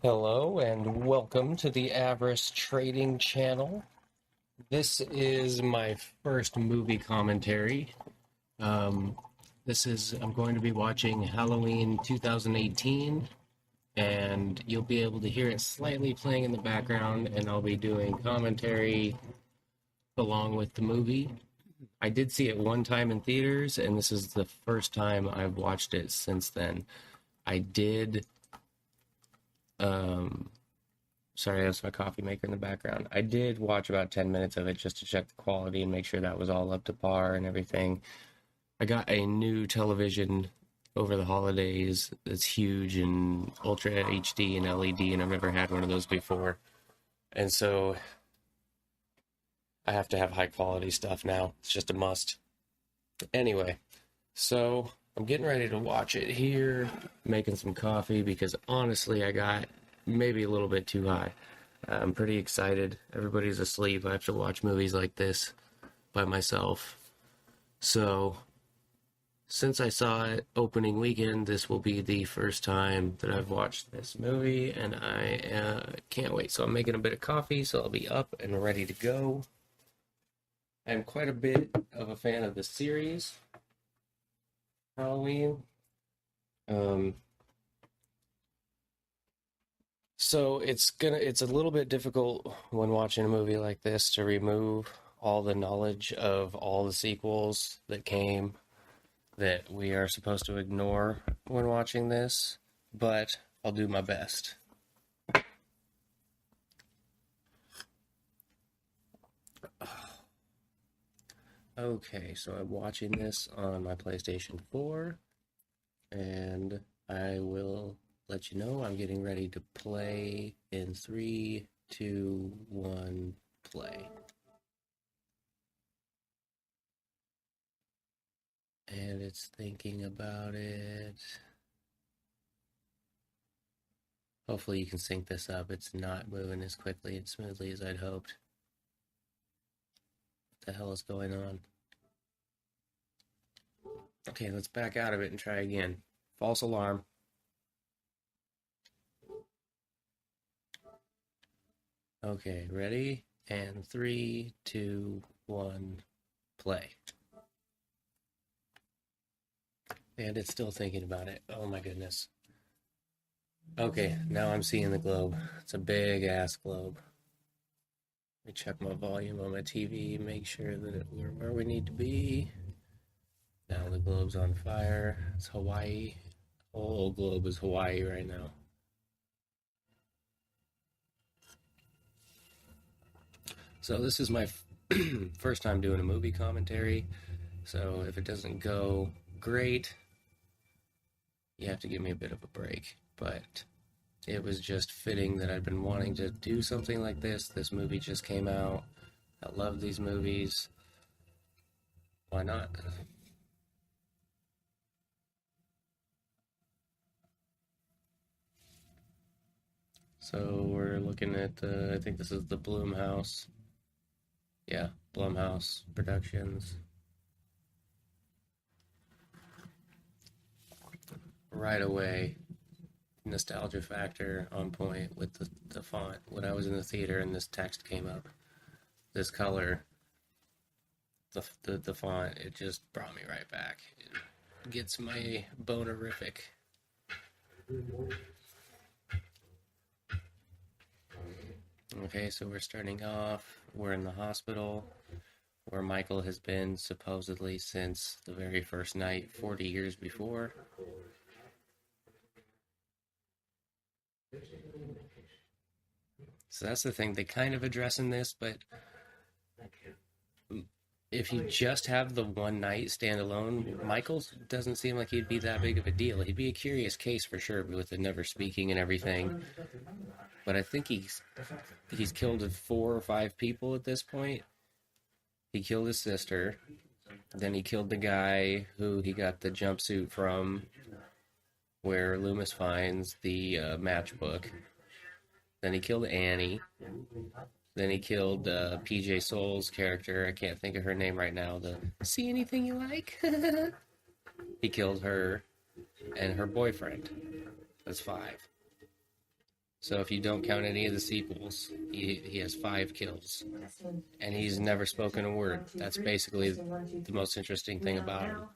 Hello and welcome to the Avarice Trading Channel. This is my first movie commentary. Um, I'm going to be watching Halloween 2018, and you'll be able to hear it slightly playing in the background, and I'll be doing commentary along with the movie. I did see it one time in theaters, and this is the first time I've watched it since then. I did sorry, that's my coffee maker in the background. I did watch about 10 minutes of it just to check the quality and make sure that was all up to par and everything. I got a new television over the holidays that's huge and Ultra HD and LED, and I've never had one of those before. And so I have to have high quality stuff now. It's just a must. Anyway, so I'm getting ready to watch it here, making some coffee because honestly, I got maybe a little bit too high. I'm pretty excited. Everybody's asleep. I have to watch movies like this by myself. So, since I saw it opening weekend, this will be the first time that I've watched this movie, and I can't wait. So I'm making a bit of coffee, so I'll be up and ready to go. I'm quite a bit of a fan of the series, Halloween. So it's a little bit difficult when watching a movie like this to remove all the knowledge of all the sequels that came that we are supposed to ignore when watching this, but I'll do my best. Okay, so I'm watching this on my PlayStation 4, and I will let you know I'm getting ready to play in 3, 2, 1, play. And it's thinking about it. Hopefully you can sync this up. It's not moving as quickly and smoothly as I'd hoped. What the hell is going on? Okay, let's back out of it and try again. False alarm. Okay, ready? And 3, 2, 1, play. And it's still thinking about it. Oh my goodness. Okay, now I'm seeing the globe. It's a big ass globe. Let me check my volume on my TV, make sure that we're where we need to be. Now the globe's on fire. It's Hawaii. The whole globe is Hawaii right now. So this is my first time doing a movie commentary. So if it doesn't go great, you have to give me a bit of a break. But it was just fitting that I'd been wanting to do something like this. This movie just came out. I love these movies. Why not? So we're looking at, I think this is the Blumhouse. Yeah, Blumhouse Productions. Right away, nostalgia factor on point with the font. When I was in the theater and this text came up, this color, the font, it just brought me right back. It gets my bonerific. Okay, so we're starting off. We're in the hospital where Michael has been supposedly since the very first night, 40 years before. So that's the thing. They kind of address in this, but if you just have the one night standalone, Michael doesn't seem like he'd be that big of a deal. He'd be a curious case for sure, with the never speaking and everything. But I think he's killed 4 or 5 people at this point. He killed his sister. Then he killed the guy who he got the jumpsuit from, where Loomis finds the matchbook. Then he killed Annie. Then he killed PJ Souls' character. I can't think of her name right now. The see anything you like? He killed her and her boyfriend. That's 5. So if you don't count any of the sequels, he has 5 kills, and he's never spoken a word. That's basically the most interesting thing about him.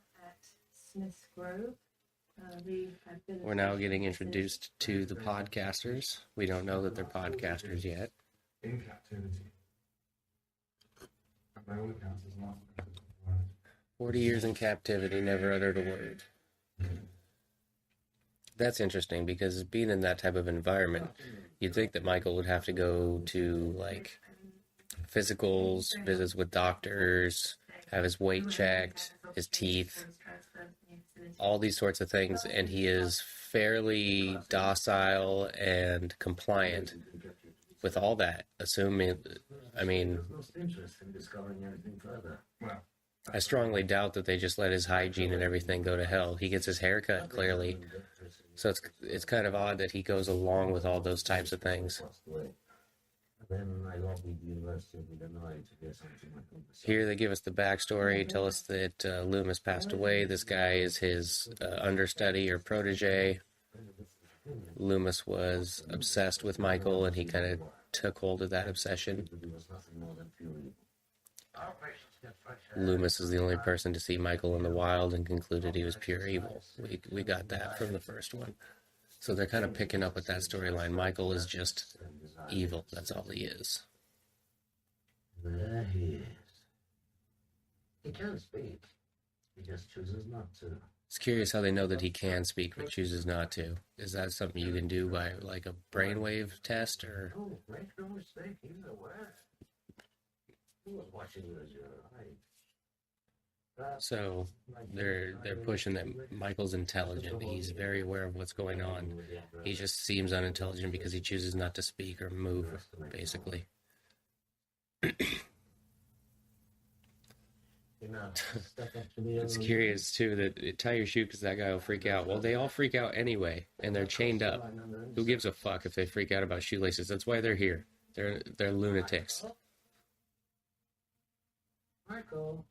We're now getting introduced to the podcasters. We don't know that they're podcasters yet. In captivity. By all accounts, is not 40 years in captivity, never uttered a word. That's interesting, because being in that type of environment, you'd think that Michael would have to go to, like, physicals, visits with doctors, have his weight checked, his teeth, all these sorts of things, and he is fairly docile and compliant with all that, assuming, I mean, I strongly doubt that they just let his hygiene and everything go to hell. He gets his hair cut, clearly, so it's kind of odd that he goes along with all those types of things. Here they give us the backstory, tell us that Loomis passed away. This guy is his understudy or protege. Loomis was obsessed with Michael, and he kind of took hold of that obsession. Loomis is the only person to see Michael in the wild and concluded he was pure evil. We got that from the first one. So they're kind of picking up with that storyline. Michael is just evil. That's all he is. There he is. He can speak. He just chooses not to. It's curious how they know that he can speak but chooses not to. Is that something you can do by, like, a brainwave test, or? Oh, make no mistake, he's aware. He was watching you as your eye. So they're pushing that Michael's intelligent. He's very aware of what's going on. He just seems unintelligent because he chooses not to speak or move, basically. It's curious too that tie your shoe because that guy will freak out. Well, they all freak out anyway, and they're chained up. Who gives a fuck if they freak out about shoelaces? That's why they're here. They're lunatics. Michael,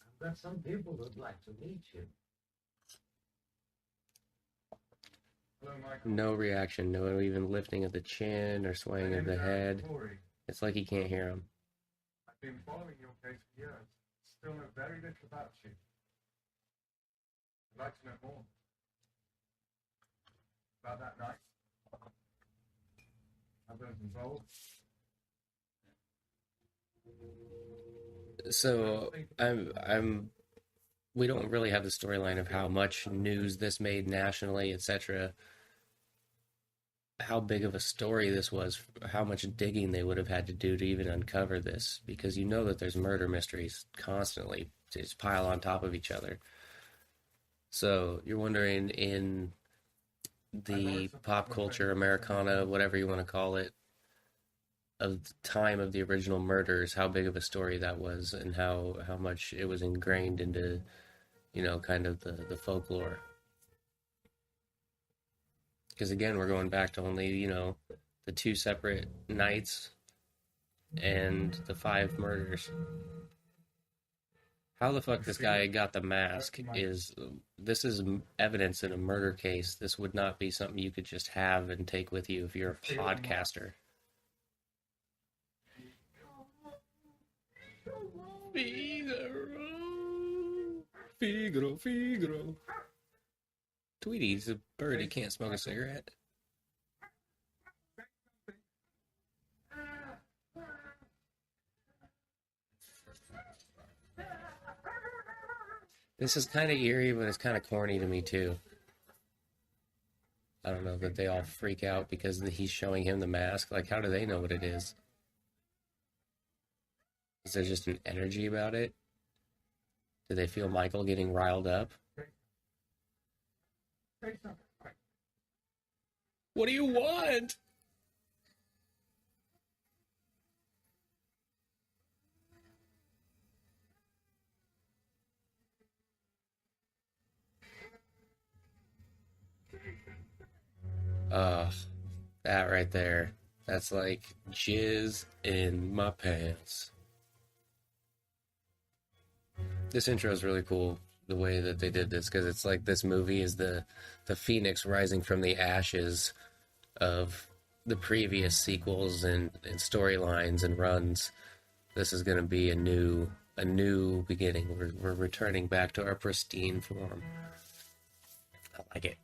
I've got some people who'd like to meet you. Hello, Michael. No reaction, no even lifting of the chin or swaying of the head. It's like he can't hear him. I've been following your case for years. Still know very little about you. I'd like to know more. About that night. Others involved. So we don't really have the storyline of how much news this made nationally, etc. How big of a story this was, how much digging they would have had to do to even uncover this, because you know that there's murder mysteries constantly just pile on top of each other. So you're wondering, in the pop culture, Americana, whatever you want to call it, of the time of the original murders, how big of a story that was, and how much it was ingrained into, kind of the folklore. Because again, we're going back to only, the 2 separate nights and the 5 murders. How the fuck this guy got the mask this is evidence in a murder case. This would not be something you could just have and take with you if you're a podcaster. Figaro. Tweety's a bird. He can't smoke a cigarette. This is kind of eerie, but it's kind of corny to me, too. I don't know that they all freak out because he's showing him the mask. Like, how do they know what it is? Is there just an energy about it? Do they feel Michael getting riled up? What do you want? That right there. That's like jizz in my pants. This intro is really cool, the way that they did this, because it's like this movie is the phoenix rising from the ashes of the previous sequels and storylines and runs. This is going to be a new beginning. We're returning back to our pristine form. I like it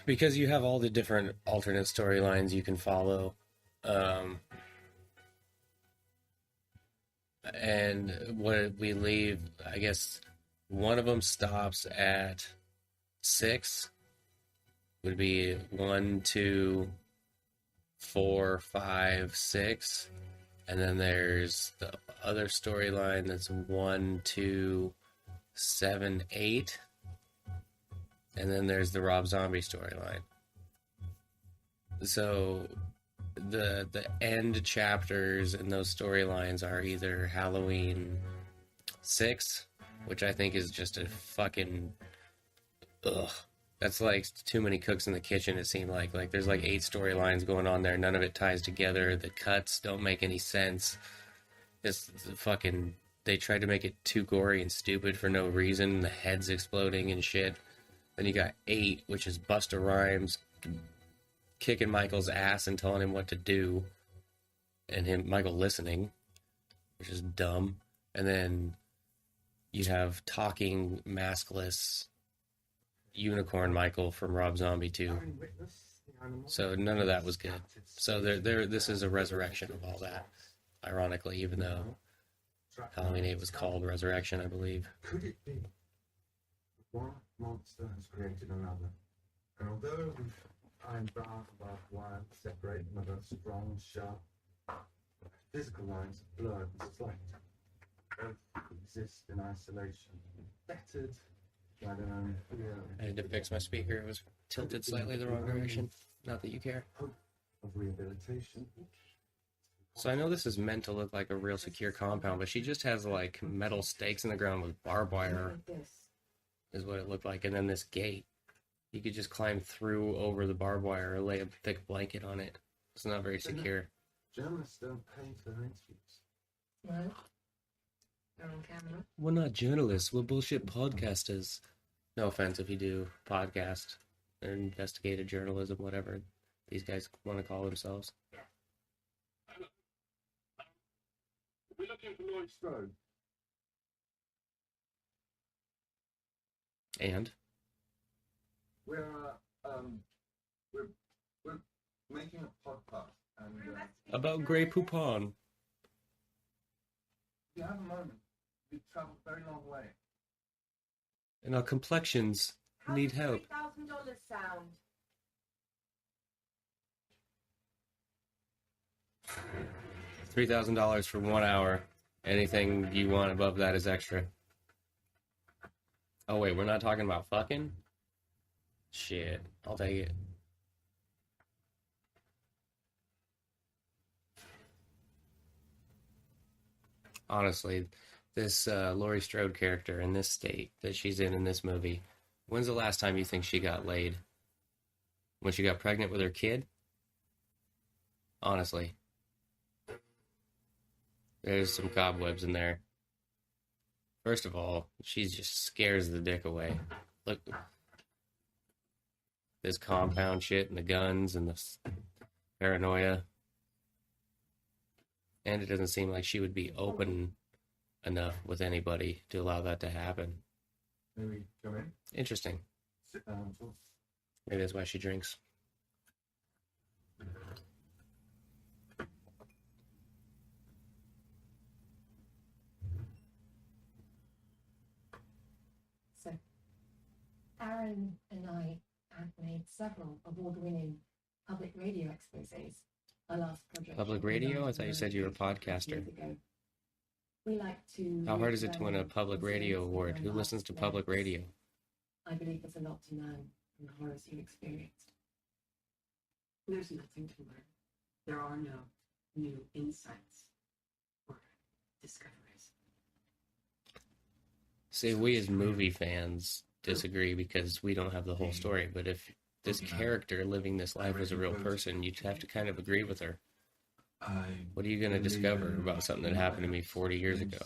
because you have all the different alternate storylines you can follow, and what we leave, I guess, one of them stops at 6. Would be 1, 2, 4, 5, 6. And then there's the other storyline that's 1, 2, 7, 8. And then there's the Rob Zombie storyline. So the end chapters in those storylines are either Halloween 6, which I think is just a fucking ugh. That's like too many cooks in the kitchen, it seemed like. Like, there's like 8 storylines going on there. None of it ties together. The cuts don't make any sense. It's fucking... They tried to make it too gory and stupid for no reason. The head's exploding and shit. Then you got 8, which is Busta Rhymes kicking Michael's ass and telling him what to do. And Michael listening, which is dumb. And then you have talking, maskless... Unicorn Michael from Rob Zombie 2. So none of that was good. So this is a resurrection of all that, ironically, even though Halloween 8 was called Resurrection, I believe. Could it be one monster has created another? And although I'm bound about one separate another strong, sharp, physical lines of blood and slight, both exist in isolation, fettered. I had to fix my speaker. It was tilted slightly the wrong direction. Not that you care. Of rehabilitation. So I know this is meant to look like a real secure compound, but she just has like metal stakes in the ground with barbed wire, is what it looked like. And then this gate. You could just climb through over the barbed wire or lay a thick blanket on it. It's not very secure. Journalists don't pay for their interviews. No. They're on camera. We're not journalists. We're bullshit podcasters. No offense if you do podcast or investigative journalism, whatever these guys want to call themselves. We're looking for Lloyd Strode. And? We're making a podcast and About Grey Poupon. if you have a moment, we've travelled a very long way. And our complexions need help. $3,000 sound. $3,000 for 1 hour. Anything you want above that is extra. Oh wait, we're not talking about fucking? Shit, I'll take it. Honestly, this Laurie Strode character in this state that she's in this movie, when's the last time you think she got laid? When she got pregnant with her kid? Honestly. There's some cobwebs in there. First of all, she just scares the dick away. Look. This compound shit and the guns and the paranoia. And it doesn't seem like she would be open enough with anybody to allow that to happen. Maybe come in, Interesting. sit down and talk. Maybe that's why she drinks. So, Aaron and I have made several award-winning public radio exposés. Our last project. Public radio? I thought you said you were a podcaster. Years ago. We like to. How hard is it to win a public radio award? Who listens to public radio? I believe there's a lot to learn from the horrors you experienced. There's nothing to learn. There are no new insights or discoveries. See, we as movie fans disagree because we don't have the whole story, but if this character living this life was a real person, you'd have to kind of agree with her. What are you going to discover about something that happened to me 40 years ago?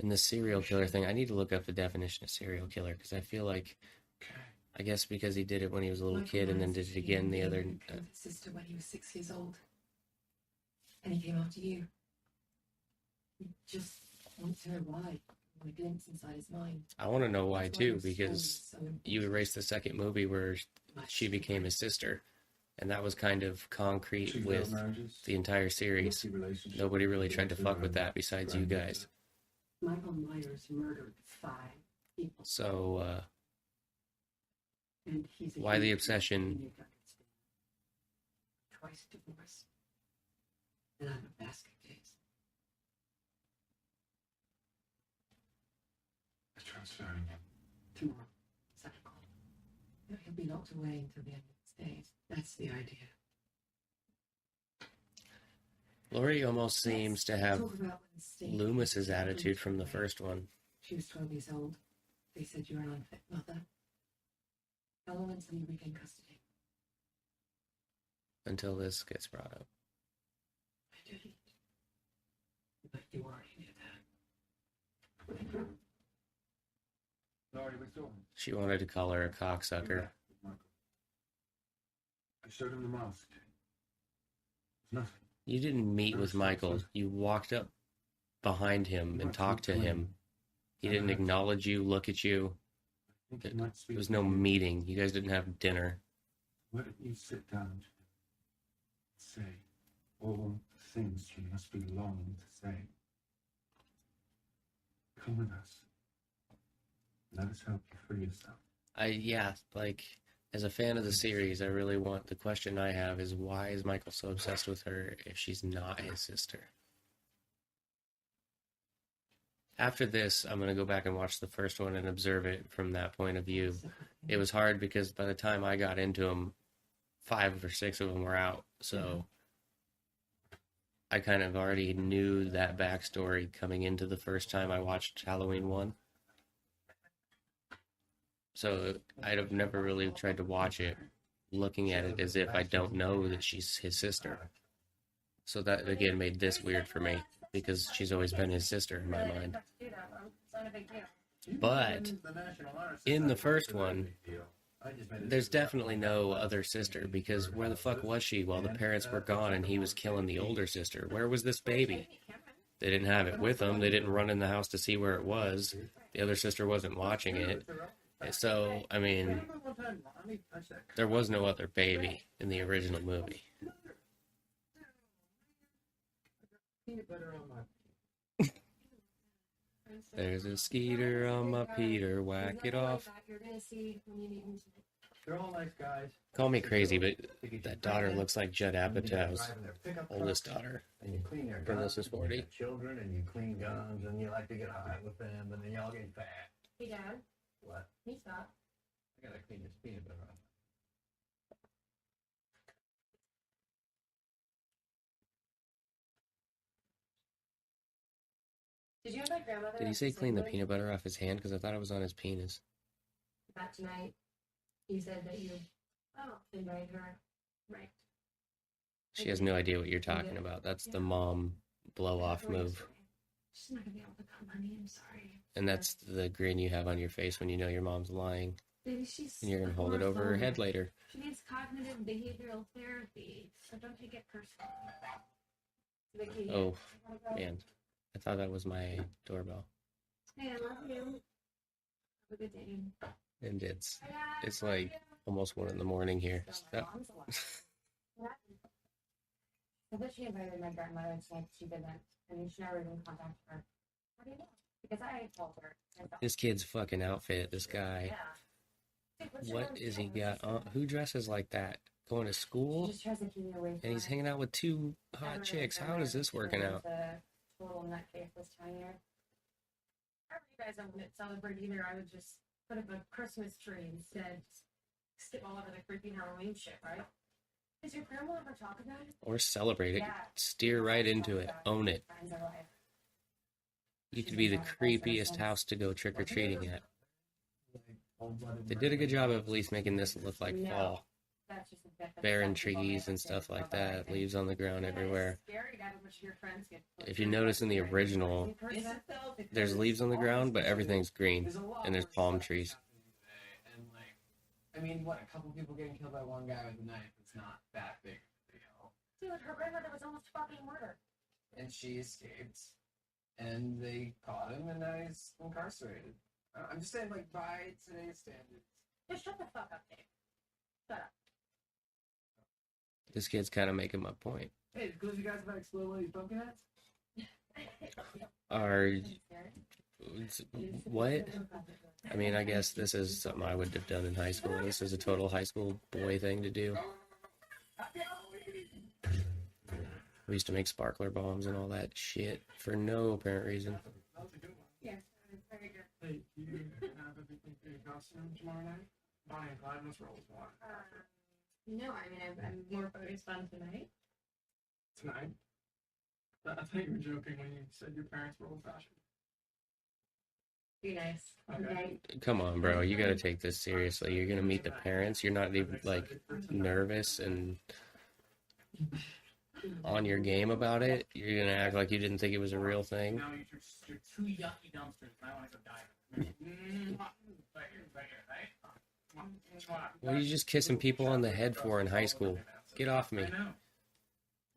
And the serial killer thing, I need to look up the definition of serial killer because I feel like, Okay. I guess because he did it when he was a little Michael kid and then did Myers it again the other. killed his sister when he was 6 years old, and he came after you. We just want to know why. A glimpse inside his mind. I want to know why That's too, your story because is so important. you erased the second movie where Much she became his sister, and that was kind of concrete Two with failed marriages, the entire series. multi relationship, Nobody really tried to fuck with that besides you guys. Michael Myers murdered 5 people, So, and he's a why the huge obsession? in your gut span. Twice divorced, and I'm a basket case. They're transferring him. Tomorrow, 7 o'clock. He'll be locked away until the end of his days. That's the idea. Laurie almost seems to have Talk about when Steve Loomis's was attitude from the away. first one. She was 12 years old. They said you're an unfit mother. How long until you regain custody? Until this gets brought up. I didn't. But you already knew that. Laurie, we saw him. She wanted to call her a cocksucker. Michael. I showed him the mask. There's nothing. You didn't meet with Michael. You walked up behind him and talked to him. He didn't acknowledge you, look at you. I think he might speak There was to no you. meeting. You guys didn't have dinner. Why don't you sit down and say all the things you must be longing to say? Come with us. Let us help you free yourself. As a fan of the series, I really want, the question I have is why is Michael so obsessed with her if she's not his sister? After this, I'm going to go back and watch the first one and observe it from that point of view. It was hard because by the time I got into them, 5 or 6 of them were out. So I kind of already knew that backstory coming into the first time I watched Halloween 1. So I'd have never really tried to watch it looking at it as if I don't know that she's his sister. So that, again, made this weird for me because she's always been his sister in my mind. But in the first one, there's definitely no other sister because where the fuck was she while the parents were gone and he was killing the older sister? Where was this baby? They didn't have it with them. They didn't run in the house to see where it was. The other sister wasn't watching it. So, I mean, there was no other baby in the original movie. There's a skeeter on my Peter, whack it off. They're all nice guys. Call me crazy, but that daughter looks like Judd Apatow's oldest daughter. And you clean their From guns, this is and you 40. got children, and you clean guns, and you like to get high with them, and then y'all get fat. Hey, Dad, What? can you stop? I gotta clean this peanut butter off. Did you have my grandmother? Did he say at clean the Assembly? peanut butter off his hand? Because I thought it was on his penis. That tonight, you said that you invited her. Right. She has no idea what you're talking about. That's the mom blow-off move. She's not gonna be able to come, honey. I'm sorry. And that's the grin you have on your face when you know your mom's lying. Maybe she's. And you're going to hold it over her head later. She needs cognitive behavioral therapy, so don't take it personally. Vicky, Oh, I gotta go. man. I thought that was my doorbell. Hey, I love you. Have a good day. And it's like almost 1 a.m. here. So So, my mom's alive. I bet she invited my grandmother tonight. She didn't. I mean, she never even contacted her. How do you know? Because I told her. I thought, this kid's fucking outfit, this guy. yeah. Dude, what's your What mom's is he deal? got on? Who dresses like that? Going to She school? just tries to keep me away from And he's her. hanging out with 2 hot Everyone chicks. in How is this working America out? is a total nutcase this time of year. I you guys don't celebrate either. I would just put up a Christmas tree instead. Skip all over the creepy Halloween shit, right? Does your grandma ever talk about it? Or celebrate it. Yeah. Steer right into it. Own it. Friends are alive. You could be the creepiest house to go trick-or-treating at. They did a good job of at least making this look like No. fall. That's just a get them barren sexy while they trees and understand stuff like about that, everything. leaves on the ground Yeah, it's everywhere. scary to have a bunch of your friends get put If you through notice in the like original, crazy person. Is it though? there's Because leaves on the all ground, this but everything's green, there's a lot and there's more palm stuff trees. happening today, and like, I mean, what, a couple people getting killed by one guy with a knife? It's not that big of a deal. Dude, her grandmother was almost fucking murdered. And she escaped, and they caught him, and now he's incarcerated. I'm just saying, like, by today's standards. Just shut the fuck up, Dave. Shut up. This kid's kind of making my point. Hey, it's cool you guys about explode one of these pumpkin heads? Are That's scary. what? I mean, I guess this is something I would have done in high school. This is a total high school boy thing to do. We used to make sparkler bombs and all that shit for no apparent reason. That was a good one. Yes, it's very good. Hey, you have everything for your costume tomorrow night? Bonnie and Clyde must roll one. No, I mean, I'm more focused on tonight. Tonight? I thought you were joking when you said your parents were old-fashioned. Be nice. Okay. Come on, bro. You gotta take this seriously. You're gonna meet the parents. You're not even, like, nervous and on your game about it. You're gonna act like you didn't think it was a real thing. Now you're two yucky dumpsters, and I want to go dive. Right here, right? What are you just kissing people on the head for in high school? Get off me. I know.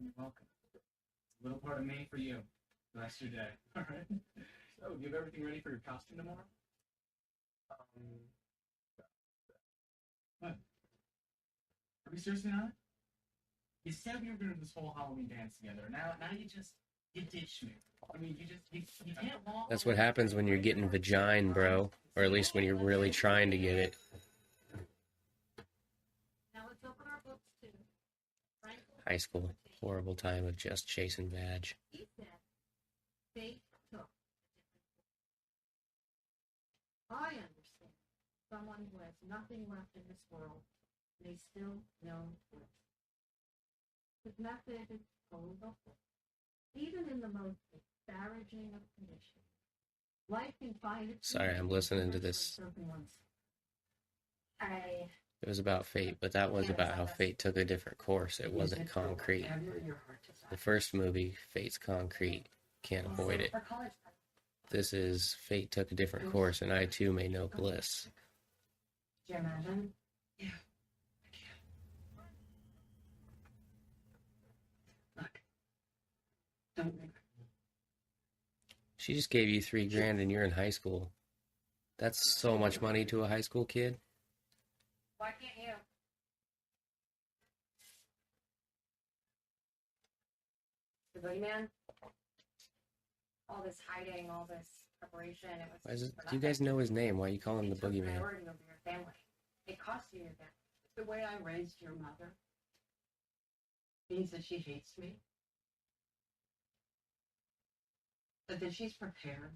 You're welcome. It's a little part of me for you. The rest of your day. All right. So, you have everything ready for your costume tomorrow? What? Are we seriously not? You said we were going to do this whole Halloween dance together. Now you ditched me. I mean, you can't walk. That's what happens when you're getting vagina, bro. Or at least when you're really trying to get it. Now let's open our books to High school. Horrible time of just chasing vag. He said, fate took a different course. I understand someone who has nothing left in this world may still know bliss. His method is totally helpful. Even in the most disparaging of conditions, life can find its Sorry, I'm listening to this. certain ones. I It was about fate, but that was about how fate took a different course. It wasn't concrete. The first movie, Fate's concrete. Can't avoid it. for college party. This is Fate took a different course, and I too may know bliss. Do you imagine? Yeah, I can. Look. Don't make She just gave you $3,000 and you're in high school. That's so much money to a high school kid. Why can't you? The boogeyman? All this hiding, all this preparation, it was. Why is it, for do you guys nothing. know his name? Why are you calling him It the took boogeyman? priority over your family. It cost you your family. The way I raised your mother means that she hates me. But that she's prepared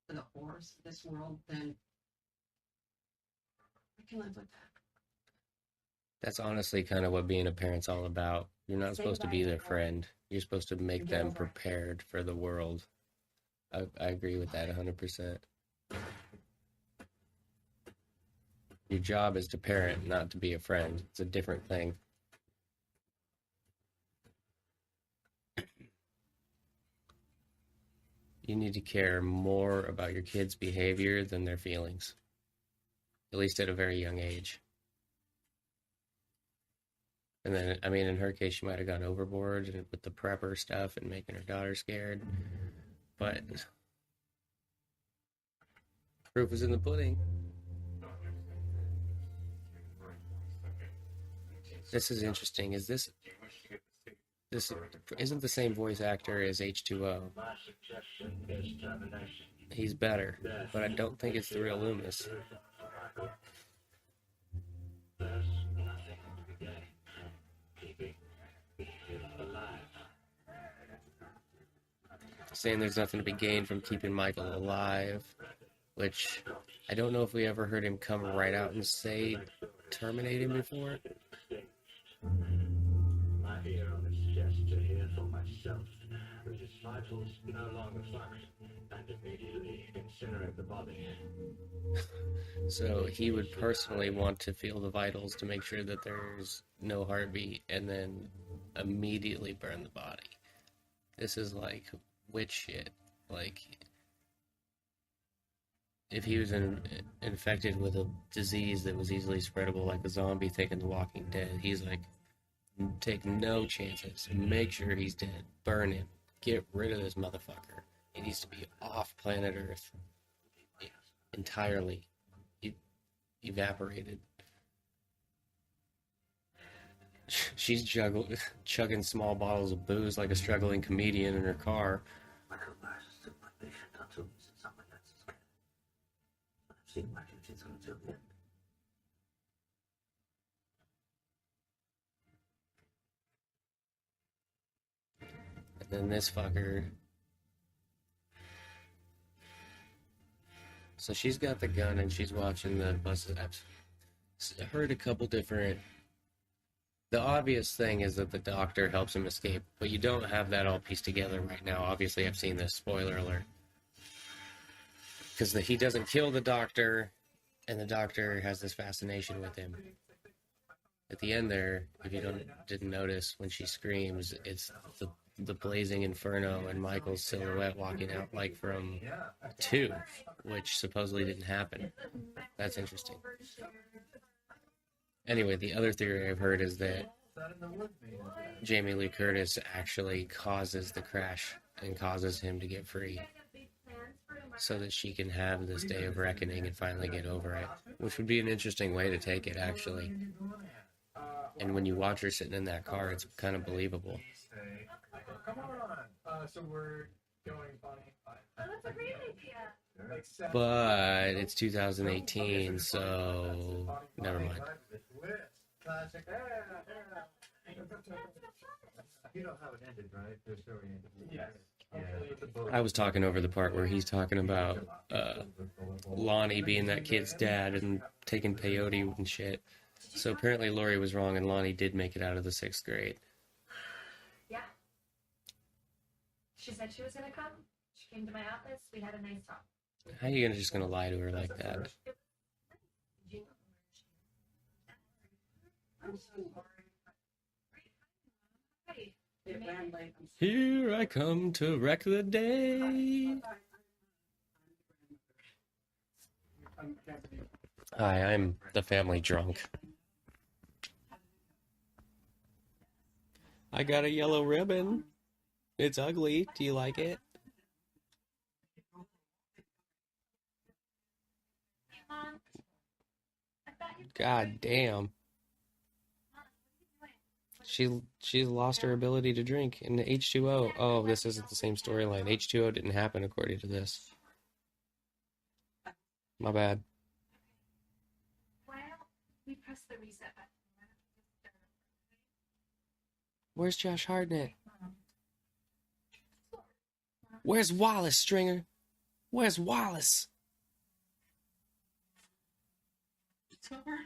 for the horrors of this world, then I can live with that. That's honestly kind of what being a parent's all about. You're not supposed to be their friend. You're supposed to make them prepared for the world. I agree with that 100%. Your job is to parent, not to be a friend. It's a different thing. You need to care more about your kids' behavior than their feelings. At least at a very young age. And then, I mean, in her case, she might have gone overboard with the prepper stuff and making her daughter scared. But proof is in the pudding. This is interesting. Is this isn't the same voice actor as H2O? He's better, but I don't think it's the real Loomis. Saying there's nothing to be gained from keeping Michael alive, which I don't know if we ever heard him come right out and say terminate him before. My hero is just to hear for myself that his vitals no longer function, and immediately can say incinerate the body. So he would personally want to feel the vitals to make sure that there's no heartbeat and then immediately burn the body. This is like witch shit. Like, if he was infected with a disease that was easily spreadable, like the zombie thing in The Walking Dead, he's like, take no chances. Make sure he's dead. Burn him. Get rid of this motherfucker. He needs to be off planet Earth entirely. Evaporated. She's chugging small bottles of booze like a struggling comedian in her car. Michael Myers took my patient until he's in someone else's care. But I've seen my duties until the end. And then this fucker. So she's got the gun and she's watching the buses. I've heard a couple different. The obvious thing is that the doctor helps him escape, but you don't have that all pieced together right now. Obviously, I've seen this. Spoiler alert. Because he doesn't kill the doctor, and the doctor has this fascination with him. At the end there, if you didn't notice, when she screams, it's the blazing inferno and Michael's silhouette walking out like from 2, which supposedly didn't happen. That's interesting. Anyway, the other theory I've heard is that Jamie Lee Curtis actually causes the crash and causes him to get free so that she can have this day of reckoning and finally get over it, which would be an interesting way to take it, actually. And when you watch her sitting in that car, it's kind of believable. Come on. So we're going funny. Oh, that's a great idea. But it's 2018, so never mind. Classic. You know how it ended, right? The story ended. Yes. I was talking over the part where he's talking about Lonnie being that kid's dad and taking peyote and shit. So apparently Lori was wrong and Lonnie did make it out of the 6th grade. Yeah. She said she was going to come. She came to my office. We had a nice talk. How are you just going to lie to her like that? I'm so sorry. It ran late. I'm sorry. Here I come to wreck the day. Hi, I'm the family drunk. I got a yellow ribbon. It's ugly. Do you like it? God damn. She lost her ability to drink in the H2O. Oh, this isn't the same storyline. H2O didn't happen according to this. My bad. Well, we pressed the reset button. Where's Josh Hartnett? Where's Wallace, Stringer? Where's Wallace? It's over.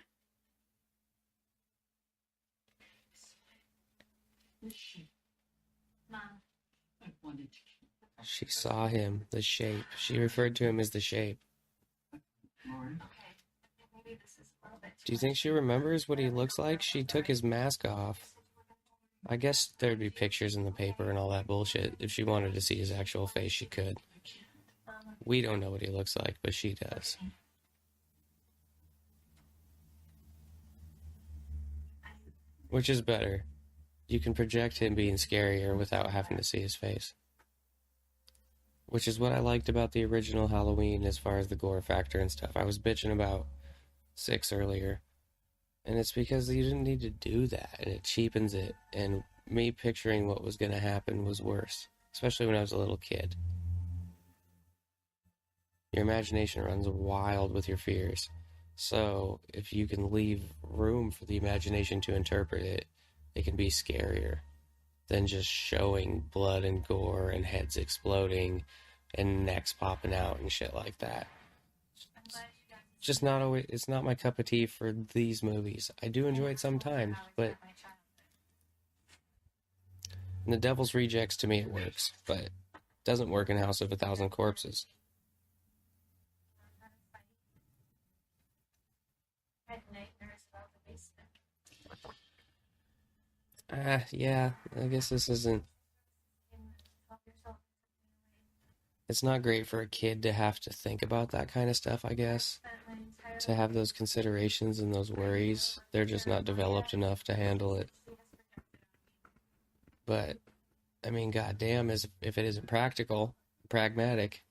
Mom. I wanted to. She saw him, the shape. She referred to him as the shape. Lauren. Okay. Maybe this is a little bit Do you think she remembers what he looks like? She took his mask off. I guess there'd be pictures in the paper and all that bullshit. If she wanted to see his actual face, she could. We don't know what he looks like, but she does. Which is better? You can project him being scarier without having to see his face. Which is what I liked about the original Halloween as far as the gore factor and stuff. I was bitching about 6 earlier. And it's because you didn't need to do that, and it cheapens it. And me picturing what was going to happen was worse, especially when I was a little kid. Your imagination runs wild with your fears. So if you can leave room for the imagination to interpret it, it can be scarier than just showing blood and gore and heads exploding and necks popping out and shit like that. Just not always, it's not my cup of tea for these movies. I do enjoy it sometimes, but in The Devil's Rejects, to me it works, but it doesn't work in House of a Thousand Corpses. Yeah, I guess this isn't. It's not great for a kid to have to think about that kind of stuff, I guess. To have those considerations and those worries. They're just not developed enough to handle it. But, I mean, goddamn, as if it isn't practical, pragmatic.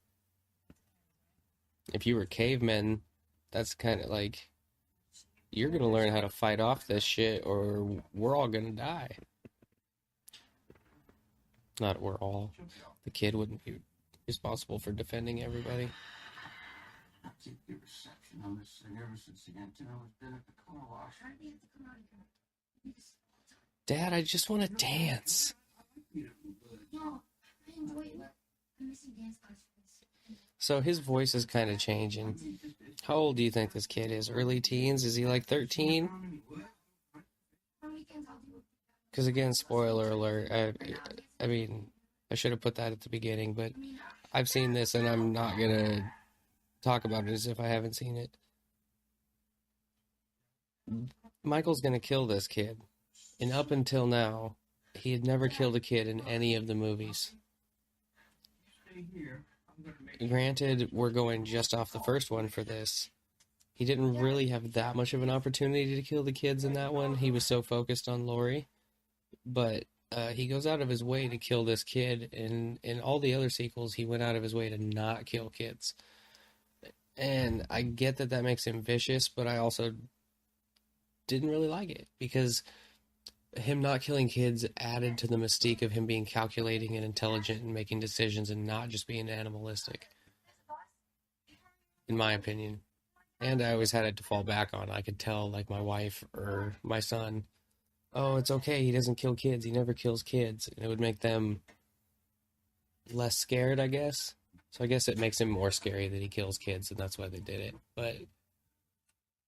If you were cavemen, that's kind of like, you're going to learn how to fight off this shit or we're all going to die. Not we're all. The kid wouldn't be responsible for defending everybody. I keep the reception on this thing ever since the antenna was been at the car wash. Dad, I just want to dance. So his voice is kind of changing. How old do you think this kid is? Early teens? Is he like 13? Because again, spoiler alert. I mean, I should have put that at the beginning, but I've seen this and I'm not going to talk about it as if I haven't seen it. Michael's going to kill this kid. And up until now, he had never killed a kid in any of the movies. Granted, we're going just off the first one for this. He didn't really have that much of an opportunity to kill the kids in that one. He was so focused on Lori. But he goes out of his way to kill this kid. And in all the other sequels, he went out of his way to not kill kids. And I get that that makes him vicious, but I also didn't really like it. Because him not killing kids added to the mystique of him being calculating and intelligent and making decisions and not just being animalistic. In my opinion. And I always had it to fall back on. I could tell, like, my wife or my son, oh, it's okay, he doesn't kill kids, he never kills kids. And it would make them less scared, I guess. So I guess it makes him more scary that he kills kids, and that's why they did it. But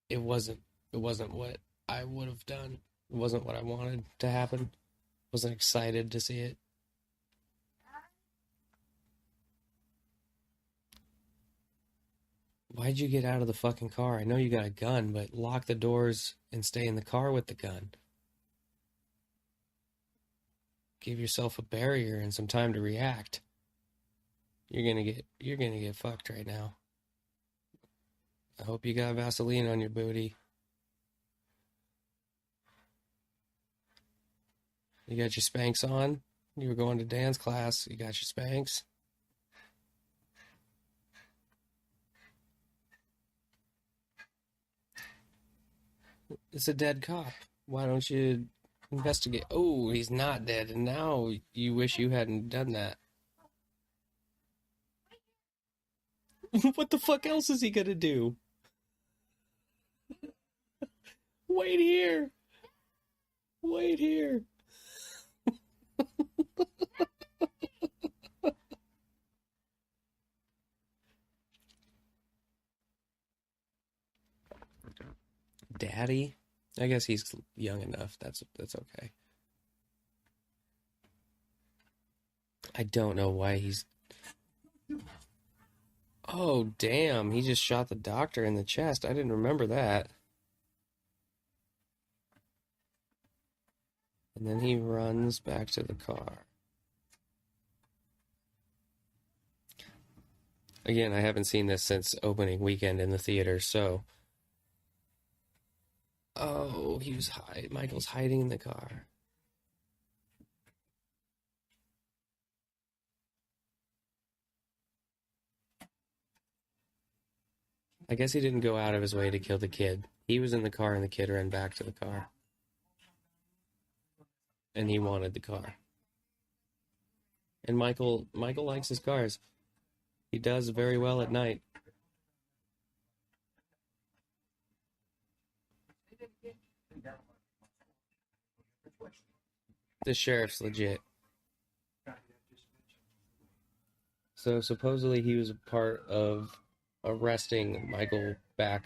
it wasn't what I would have done. It wasn't what I wanted to happen. Wasn't excited to see it. Why'd you get out of the fucking car? I know you got a gun, but lock the doors and stay in the car with the gun. Give yourself a barrier and some time to react. You're gonna get fucked right now. I hope you got Vaseline on your booty. You got your Spanx on? You were going to dance class. You got your Spanx? It's a dead cop. Why don't you investigate? Oh, he's not dead, and now you wish you hadn't done that. What the fuck else is he gonna do? Wait here. Wait here. Daddy? I guess he's young enough. That's okay. I don't know why he's... Oh, damn. He just shot the doctor in the chest. I didn't remember that. And then he runs back to the car. Again, I haven't seen this since opening weekend in the theater, so... Oh, Michael's hiding in the car. I guess he didn't go out of his way to kill the kid. He was in the car and the kid ran back to the car. And he wanted the car. And Michael likes his cars. He does very well at night. The sheriff's legit. So supposedly he was a part of arresting Michael back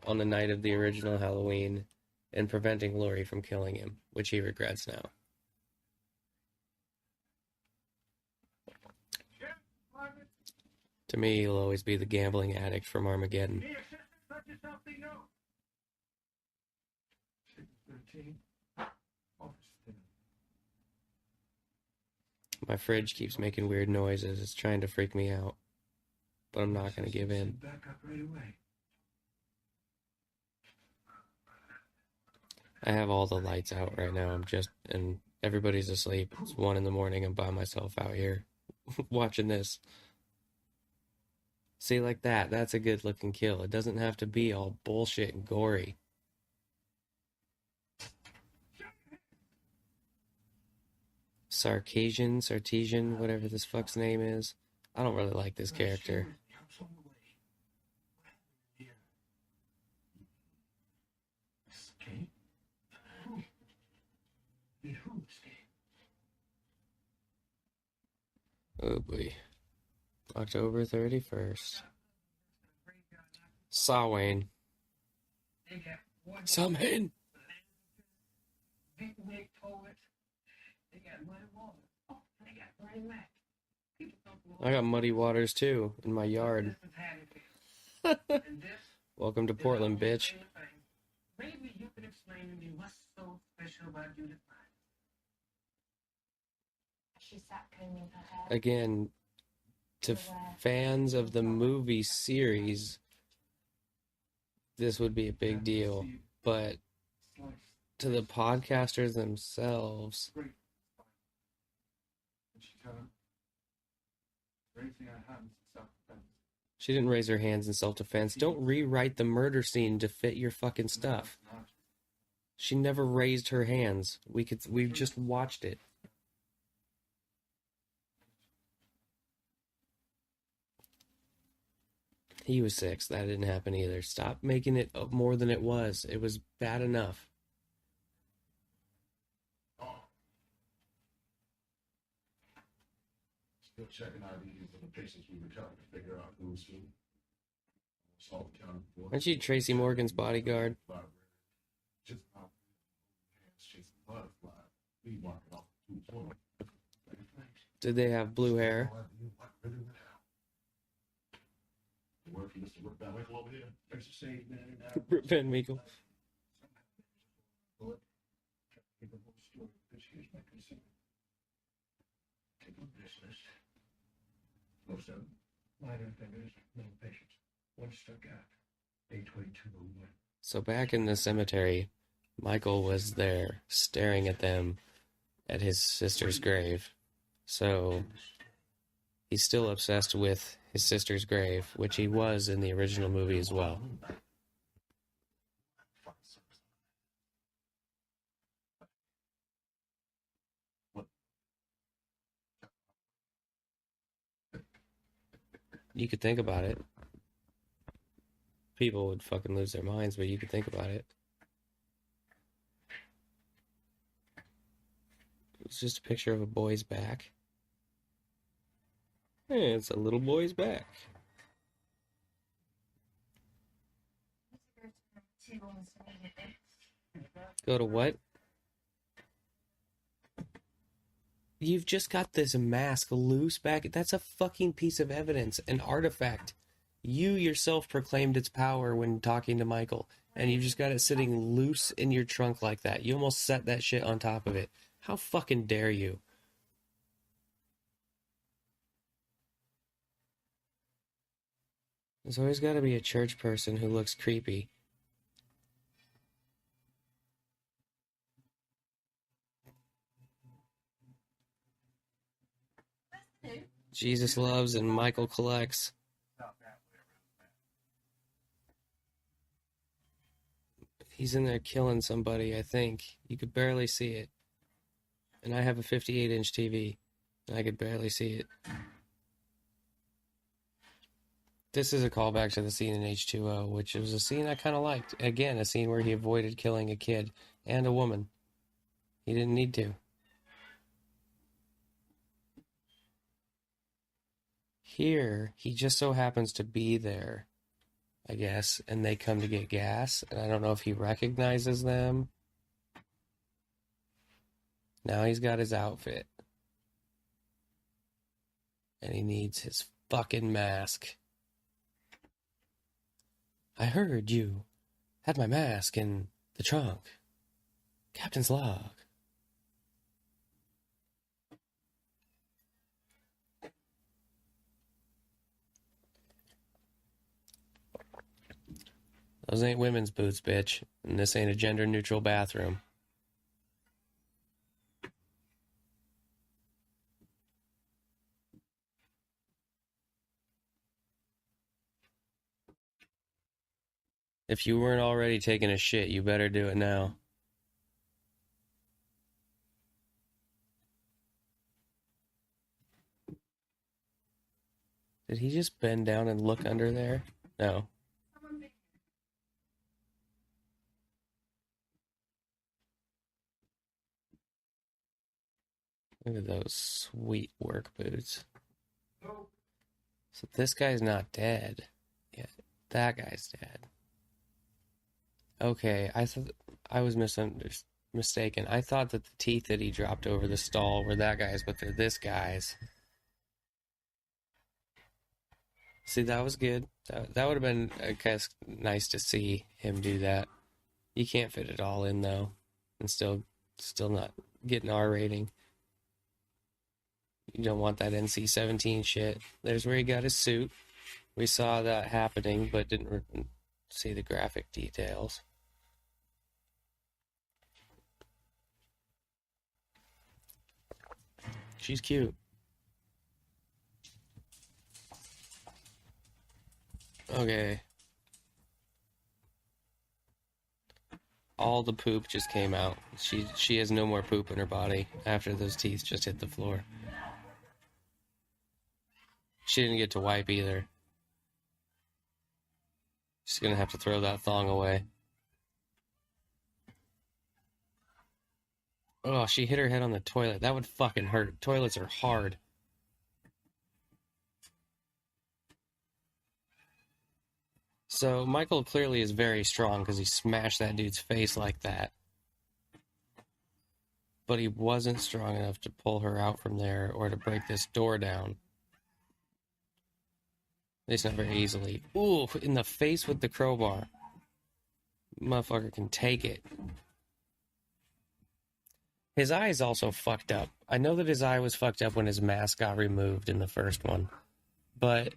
on the night of the original Halloween and preventing Lori from killing him, which he regrets now. To me, he'll always be the gambling addict from Armageddon. My fridge keeps making weird noises. It's trying to freak me out. But I'm not going to give in. Back up right away. I have all the lights out right now. And everybody's asleep. It's 1 a.m. I'm by myself out here watching this. See, like that. That's a good looking kill. It doesn't have to be all bullshit and gory. Sartesian, whatever this fuck's name is. I don't really like this character. Escape? Who? Did who escape? Oh boy. October 31st. Samhain. Samhain! I got muddy waters too in my yard. Welcome to Portland, bitch. Maybe you can explain to me what's so special about Judith Myers. She sat combing her hair. Again, to fans of the movie series, this would be a big deal. But to the podcasters themselves, she didn't raise her hands in self-defense. Don't rewrite the murder scene to fit your fucking stuff. She never raised her hands. We've just watched it. He was 6. That didn't happen either. Stop making it more than it was. It was bad enough. Still checking IDs of the patients we recovered to figure out who's who. Salt County. Aren't she Tracy Morgan's bodyguard? Just out chasing butterflies. We walking off the 220. Did they have blue hair? Word from Mr. Rick Van Winkle over here. There's a save man in there. Rip Van Winkle. Here's my concern. Take a look at this list. No, 7. Minor offenders, no patients. 1 stuck out. 82201. So back in the cemetery, Michael was there staring at them at his sister's grave. So he's still obsessed with his sister's grave, which he was in the original movie as well. You could think about it. People would fucking lose their minds, but you could think about it. It's just a picture of a boy's back. Hey, it's a little boy's back. Go to what? You've just got this mask loose back. That's a fucking piece of evidence, an artifact. You yourself proclaimed its power when talking to Michael, and you've just got it sitting loose in your trunk like that. You almost set that shit on top of it. How fucking dare you? There's always got to be a church person who looks creepy. Jesus loves and Michael collects. He's in there killing somebody, I think. You could barely see it. And I have a 58-inch TV, and I could barely see it. This is a callback to the scene in H2O, which was a scene I kind of liked. Again, a scene where he avoided killing a kid and a woman. He didn't need to. Here, he just so happens to be there, I guess, and they come to get gas, and I don't know if he recognizes them. Now he's got his outfit. And he needs his fucking mask. I heard you had my mask in the trunk. Captain's log. Those ain't women's boots, bitch. And this ain't a gender-neutral bathroom. If you weren't already taking a shit, you better do it now. Did he just bend down and look under there? No. Look at those sweet work boots. So this guy's not dead. Yeah, that guy's dead. Okay, I was mistaken. I thought that the teeth that he dropped over the stall were that guy's, but they're this guy's. See, that was good. That would have been, I guess, nice to see him do that. You can't fit it all in though, and still not get an R rating. You don't want that NC-17 shit. There's where he got his suit. We saw that happening, but didn't see the graphic details. She's cute. Okay. All the poop just came out. She has no more poop in her body after those teeth just hit the floor. She didn't get to wipe either. She's gonna have to throw that thong away. Oh, she hit her head on the toilet. That would fucking hurt. Toilets are hard. So Michael clearly is very strong because he smashed that dude's face like that. But he wasn't strong enough to pull her out from there or to break this door down. At least not very easily. Ooh, in the face with the crowbar. Motherfucker can take it. His eye is also fucked up. I know that his eye was fucked up when his mask got removed in the first one. But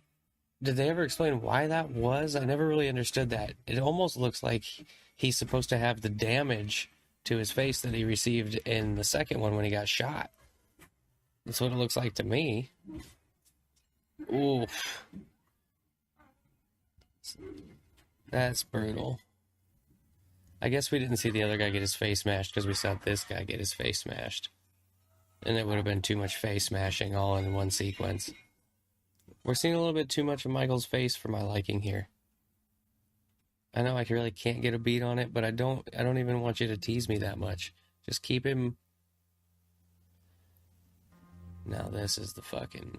did they ever explain why that was? I never really understood that. It almost looks like he's supposed to have the damage to his face that he received in the second one when he got shot. That's what it looks like to me. Ooh. That's brutal. I guess we didn't see the other guy get his face smashed because we saw this guy get his face smashed. And it would have been too much face smashing all in one sequence. We're seeing a little bit too much of Michael's face for my liking here. I know I really can't get a beat on it, but I don't even want you to tease me that much. Just keep him. Now this is the fucking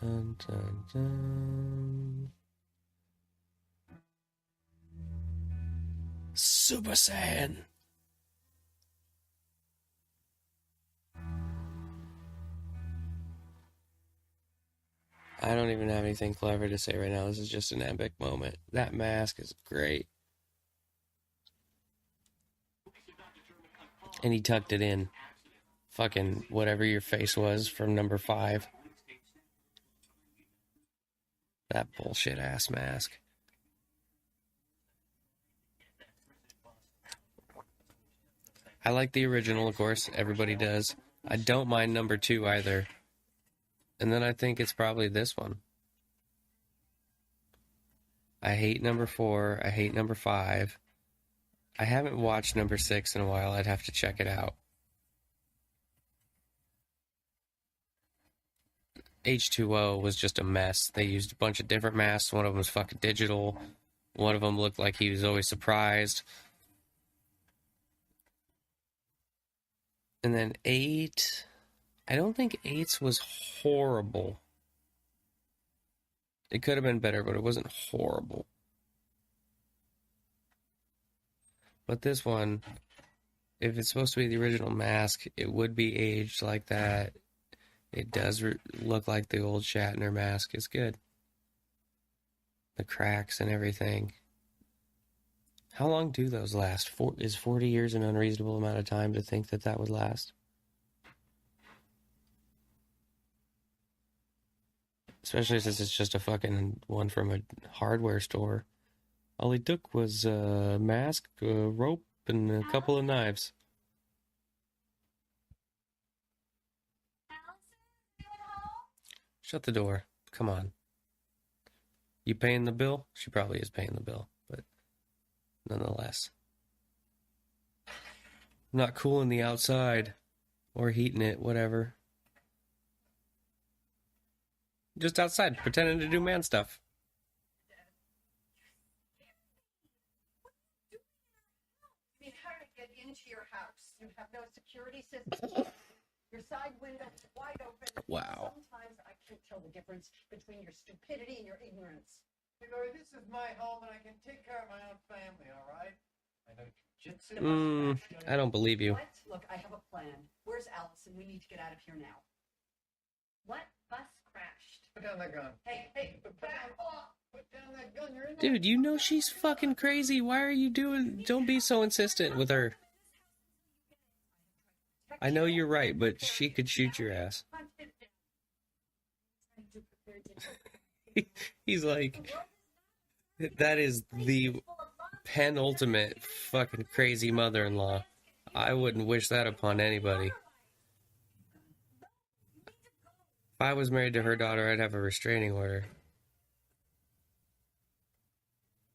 dun dun dun. Super Saiyan. I don't even have anything clever to say right now. This is just an epic moment. That mask is great. And he tucked it in. Fucking whatever your face was from number 5. That bullshit ass mask. I like the original, of course. Everybody does. I don't mind number 2 either. And then I think it's probably this one. I hate number 4. I hate number 5. I haven't watched number 6 in a while. I'd have to check it out. H2O was just a mess. They used a bunch of different masks. One of them was fucking digital. One of them looked like he was always surprised. And then 8... I don't think 8's was horrible. It could have been better, but it wasn't horrible. But this one, if it's supposed to be the original mask, it would be aged like that. It does look like the old Shatner mask. It's good. The cracks and everything. How long do those last? Is 40 years an unreasonable amount of time to think that that would last? Especially since it's just a fucking one from a hardware store. All he took was a mask, a rope, and a couple of knives. Shut the door. Come on. You paying the bill? She probably is paying the bill, but nonetheless. Not cooling the outside or heating it, whatever. Just outside, pretending to do man stuff. I mean, how to get into your house? You have no security system. Your side window is wide open. Wow. Sometimes I can't tell the difference between your stupidity and your ignorance. You know, this is my home and I can take care of my own family, all right? I know jujitsu. I don't believe you. What? Look, I have a plan. Where's Allison? We need to get out of here now. What bus crashed? Put down that gun. Hey, Back off! Put down that gun. You're in there. Dude, you know she's fucking crazy. Why are you doing... Don't be so insistent with her. I know you're right, but she could shoot your ass. He's like... That is the penultimate fucking crazy mother-in-law. I wouldn't wish that upon anybody. If I was married to her daughter, I'd have a restraining order.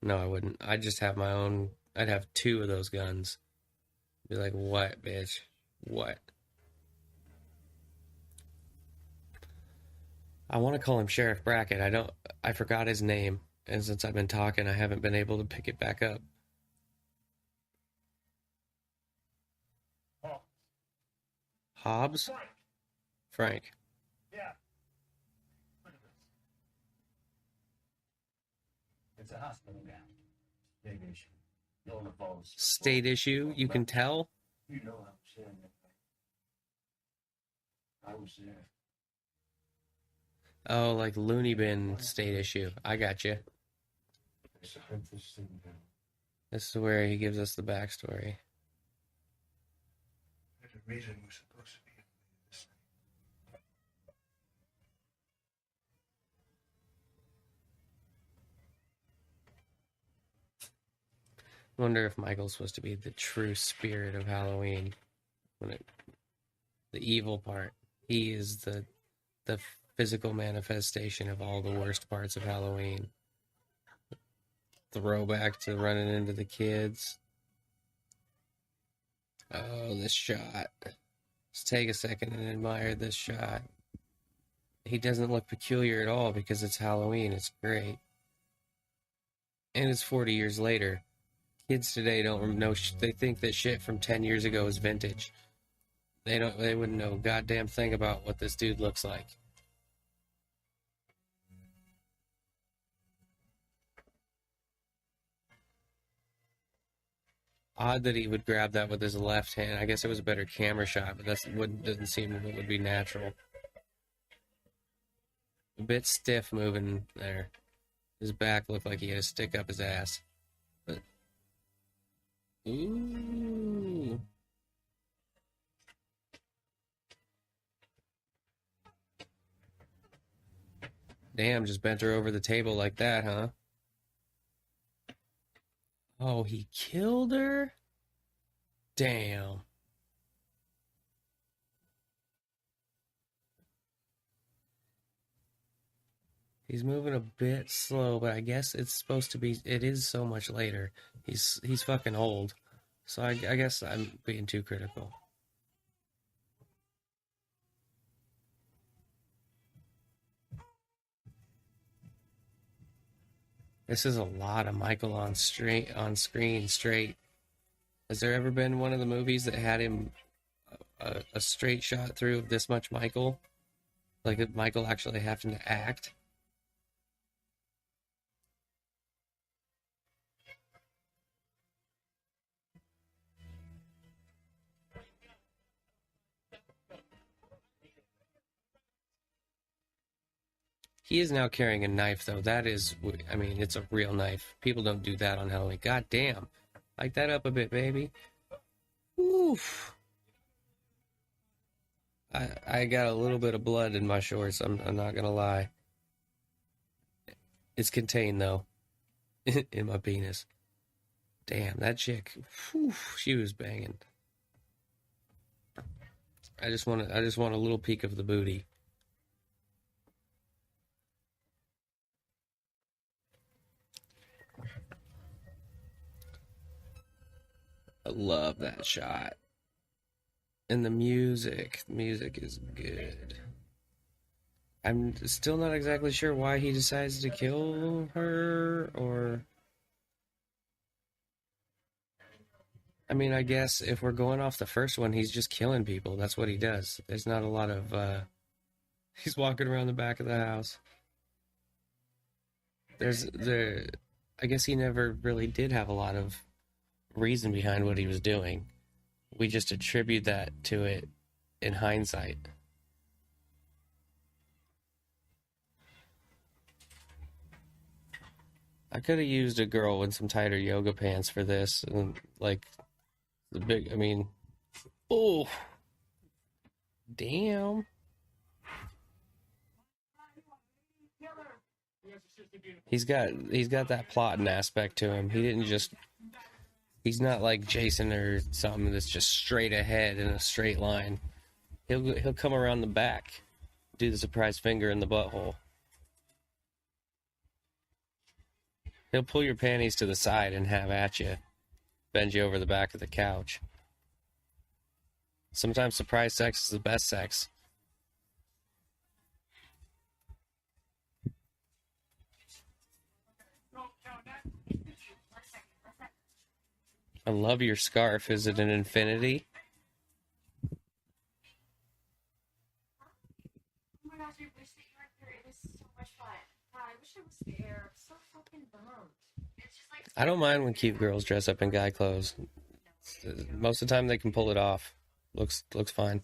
No, I wouldn't. I'd just have my own... I'd have 2 of those guns. Be like, what, bitch? What? I want to call him Sheriff Brackett. I forgot his name. And since I've been talking, I haven't been able to pick it back up. Oh. Hobbs? Frank. Frank. Yeah. Look at this. It's a hospital gown. Big issue. No one involves. State issue, you can tell? You know I was there. I was there. Oh, like loony bin state issue. I got you. It's a interesting thing. This is where he gives us the backstory. There's a reason we're supposed to be in this thing. Wonder if Michael's supposed to be the true spirit of Halloween. The evil part. He is the physical manifestation of all the worst parts of Halloween. Throwback to running into the kids. Oh, this shot. Let's take a second and admire this shot. He doesn't look peculiar at all because it's Halloween. It's great. And it's 40 years later. Kids today don't know. They think that shit from 10 years ago is vintage. They wouldn't know a goddamn thing about what this dude looks like. Odd that he would grab that with his left hand. I guess it was a better camera shot, but doesn't seem what would be natural. A bit stiff moving there. His back looked like he had to stick up his ass. But ooh. Damn, just bent her over the table like that, huh? Oh, he killed her? Damn. He's moving a bit slow, but I guess it's supposed to be... It is so much later. He's fucking old. So I guess I'm being too critical. This is a lot of Michael on screen straight. Has there ever been one of the movies that had him a straight shot through of this much Michael? Like Michael actually having to act? He is now carrying a knife, though. That is, I mean, it's a real knife. People don't do that on Halloween. God damn. Light that up a bit, baby. Oof. I got a little bit of blood in my shorts. I'm not gonna lie. It's contained, though. in my penis. Damn, that chick, whew, she was banging. I just want a little peek of the booty. I love that shot. And the music is good. I'm still not exactly sure why he decides to kill her, or... I mean, I guess if we're going off the first one, he's just killing people. That's what he does. There's not a lot of, he's walking around the back of the house. I guess he never really did have a lot of reason behind what he was doing. We just attribute that to it in hindsight. I could have used a girl in some tighter yoga pants for this, and like the big. I mean, oh, damn. He's got that plotting aspect to him. He didn't just. He's not like Jason or something that's just straight ahead in a straight line. He'll come around the back, do the surprise finger in the butthole. He'll pull your panties to the side and have at you, bend you over the back of the couch. Sometimes surprise sex is the best sex. I love your scarf. Is it an infinity? Oh my gosh, I wish that you were here. It was so much fun. God, I wish I was there. I'm so fucking bummed. It's just like I don't mind when cute girls dress up in guy clothes. Most of the time they can pull it off. Looks fine.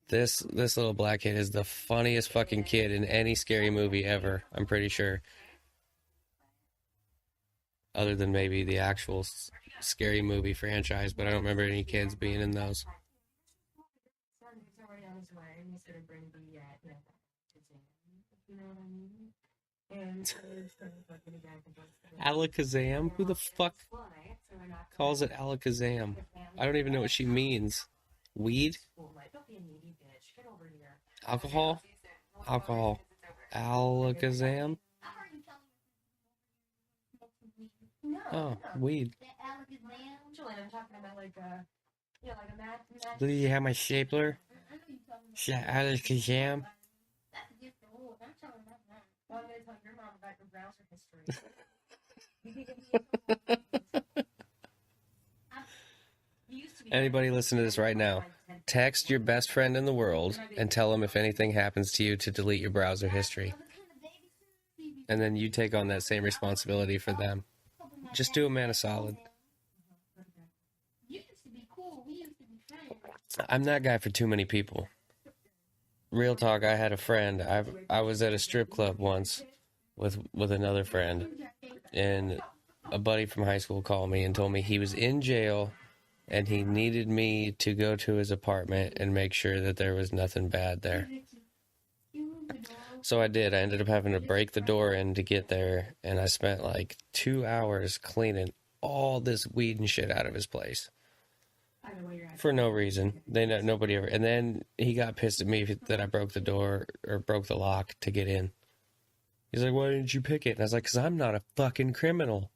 This little black kid is the funniest fucking kid in any scary movie ever, I'm pretty sure. Other than maybe the actual scary movie franchise, but I don't remember any kids being in those. he's already on his way, and he's gonna bring the you know what I mean? And it's gonna fucking back and Alakazam? Who the fuck calls it Alakazam? I don't even know what she means. Weed? Alcohol? Alcohol. Alakazam? Oh, weed. Julian, I'm talking about like like a mad. Do you have my stapler? Alakazam? Well, I'm gonna tell your mom about your browser history. Anybody listen to this right now? Text your best friend in the world and tell them if anything happens to you to delete your browser history. And then you take on that same responsibility for them. Just do a man a solid. I'm that guy for too many people. Real talk, I had a friend. I was at a strip club once with another friend, and a buddy from high school called me and told me he was in jail and he needed me to go to his apartment and make sure that there was nothing bad there. So I did. I ended up having to break the door in to get there, and I spent like 2 hours cleaning all this weed and shit out of his place. For no reason. Nobody ever. And then he got pissed at me that I broke the door or broke the lock to get in. He's like, "Why didn't you pick it?" And I was like, "'Cause I'm not a fucking criminal."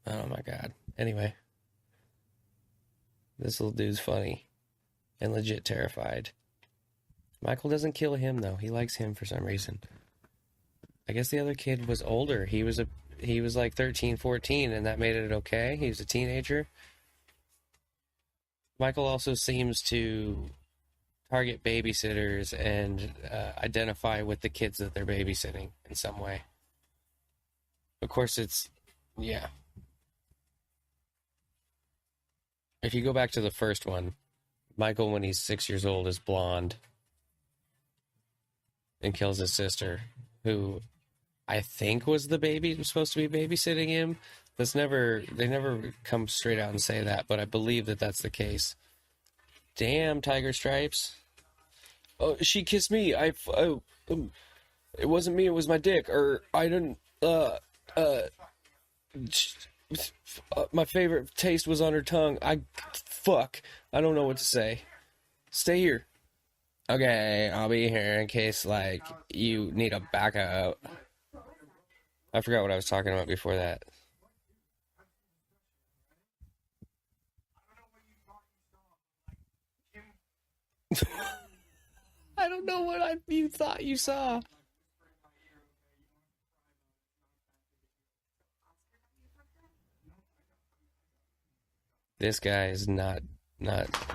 Oh my god. Anyway. This little dude's funny and legit terrified. Michael doesn't kill him though. He likes him for some reason. I guess the other kid was older. He was like 13, 14, and that made it okay. He was a teenager. Michael also seems to target babysitters and identify with the kids that they're babysitting in some way. Of course, yeah. If you go back to the first one, Michael, when he's 6 years old, is blonde and kills his sister, who I think was supposed to be babysitting him. They never come straight out and say that, but I believe that that's the case. Damn, Tiger Stripes. Oh, she kissed me. It wasn't me, it was my dick. Or, I didn't, uh, uh, my favorite taste was on her tongue. Fuck. I don't know what to say. Stay here. Okay, I'll be here in case, like, you need a backup. I forgot what I was talking about before that. I don't know what you thought you saw. This guy is not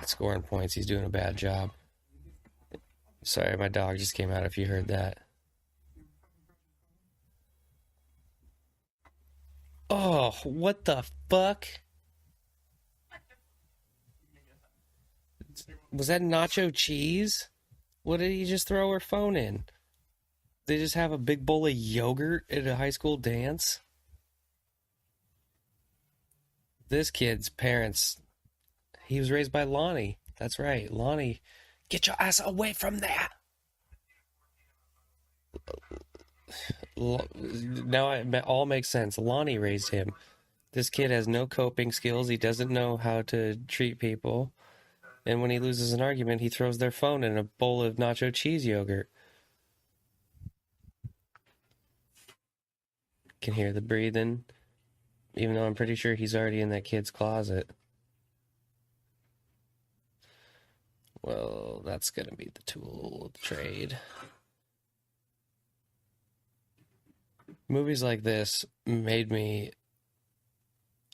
scoring points. He's doing a bad job. Sorry, my dog just came out if you heard that. Oh, what the fuck? Was that nacho cheese? What did he just throw her phone in? They just have a big bowl of yogurt at a high school dance? This kid's parents, he was raised by Lonnie. That's right, Lonnie. Get your ass away from there! Now it all makes sense. Lonnie raised him. This kid has no coping skills. He doesn't know how to treat people. And when he loses an argument, he throws their phone in a bowl of nacho cheese yogurt. Can hear the breathing, even though I'm pretty sure he's already in that kid's closet. Well, that's gonna be the tool of the trade. Movies like this made me...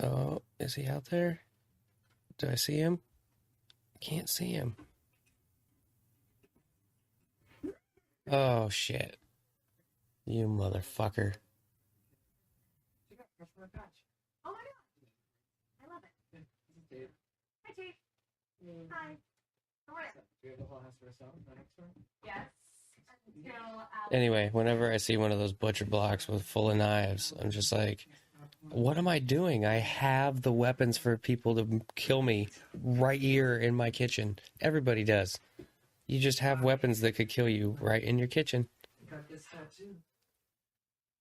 Oh, is he out there? Do I see him? I can't see him. Oh, shit. You motherfucker. Oh my god. I love it. Hi, Chief. Hi. How are you? Do you have the whole house for yourself? Yes. Until Anyway, whenever I see one of those butcher blocks with full of knives, I'm just like, what am I doing? I have the weapons for people to kill me right here in my kitchen. Everybody does. You just have weapons that could kill you right in your kitchen. Got this tattoo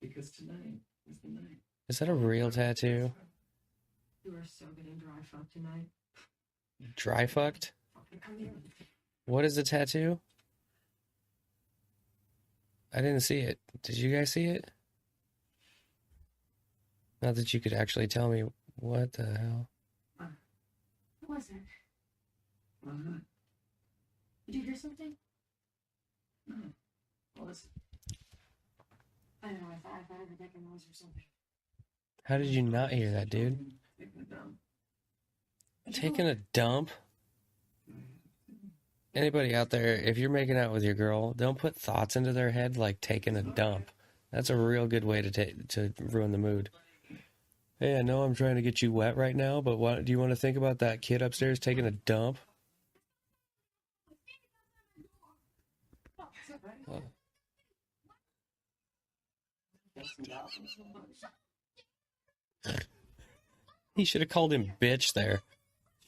because tonight is the night. Is that a real tattoo? You are so getting dry fucked tonight. Dry fucked? Come here. What is a tattoo? I didn't see it. Did you guys see it? Not that you could actually tell me. What the hell? what was it? Why not? Did you hear something? No. What was it? I don't know. I thought I heard a noise or something. How did you not hear that, dude? Taking it down. Taking a dump? Anybody out there, if you're making out with your girl, don't put thoughts into their head like taking a dump. That's a real good way to ruin the mood. Hey, I know I'm trying to get you wet right now, but what do you want to think about that kid upstairs taking a dump? Oh. He should have called him bitch there.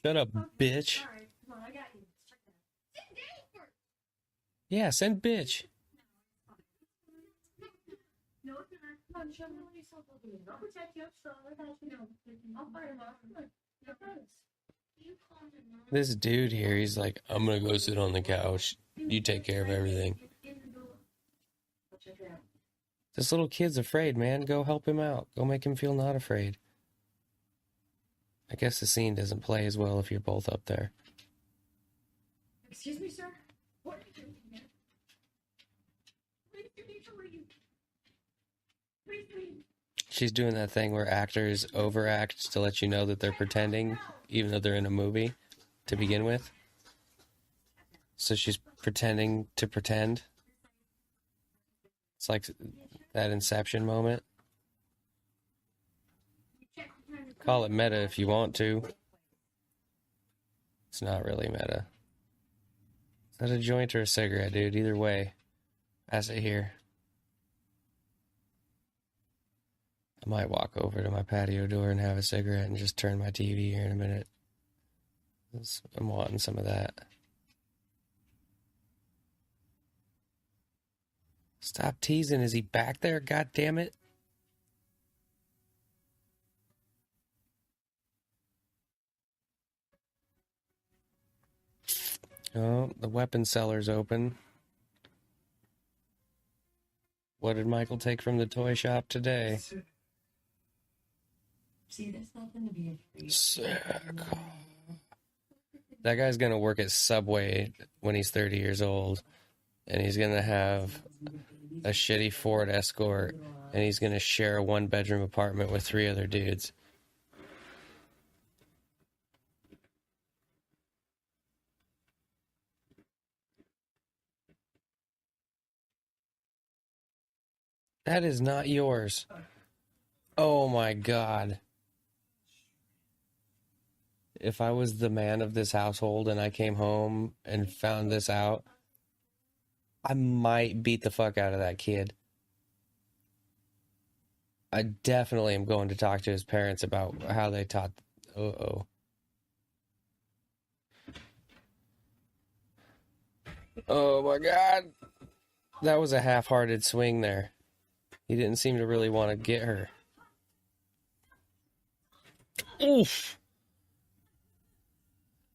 Shut up, bitch. All right, come on, I got you. Yeah, send bitch. No, it's not. I'm showing you something. I'll protect you. I'm strong. I got you. I'll fight him off. Come on. You're friends. You calm him down. This dude here, he's like, I'm gonna go sit on the couch. You take care of everything. I'll check it out. This little kid's afraid, man. Go help him out. Go make him feel not afraid. I guess the scene doesn't play as well if you're both up there. Excuse me, sir? What are you doing here? Please, you need to leave. Please leave. She's doing that thing where actors overact to let you know that they're pretending, even though they're in a movie to begin with. So she's pretending to pretend. It's like that Inception moment. Call it meta if you want to. It's not really meta. Is that a joint or a cigarette, dude? Either way, pass it here. I might walk over to my patio door and have a cigarette and just turn my TV here in a minute. I'm wanting some of that. Stop teasing. Is he back there? God damn it. Oh, the weapon cellar's open. What did Michael take from the toy shop today? See, there's nothing to be afraid of. Sick. That guy's gonna work at Subway when he's 30 years old, and he's gonna have a shitty Ford Escort, and he's gonna share a one-bedroom apartment with 3 other dudes. That is not yours. Oh my God. If I was the man of this household and I came home and found this out, I might beat the fuck out of that kid. I definitely am going to talk to his parents about how they taught. Uh-oh. Oh my God. That was a half-hearted swing there. He didn't seem to really want to get her. Oof.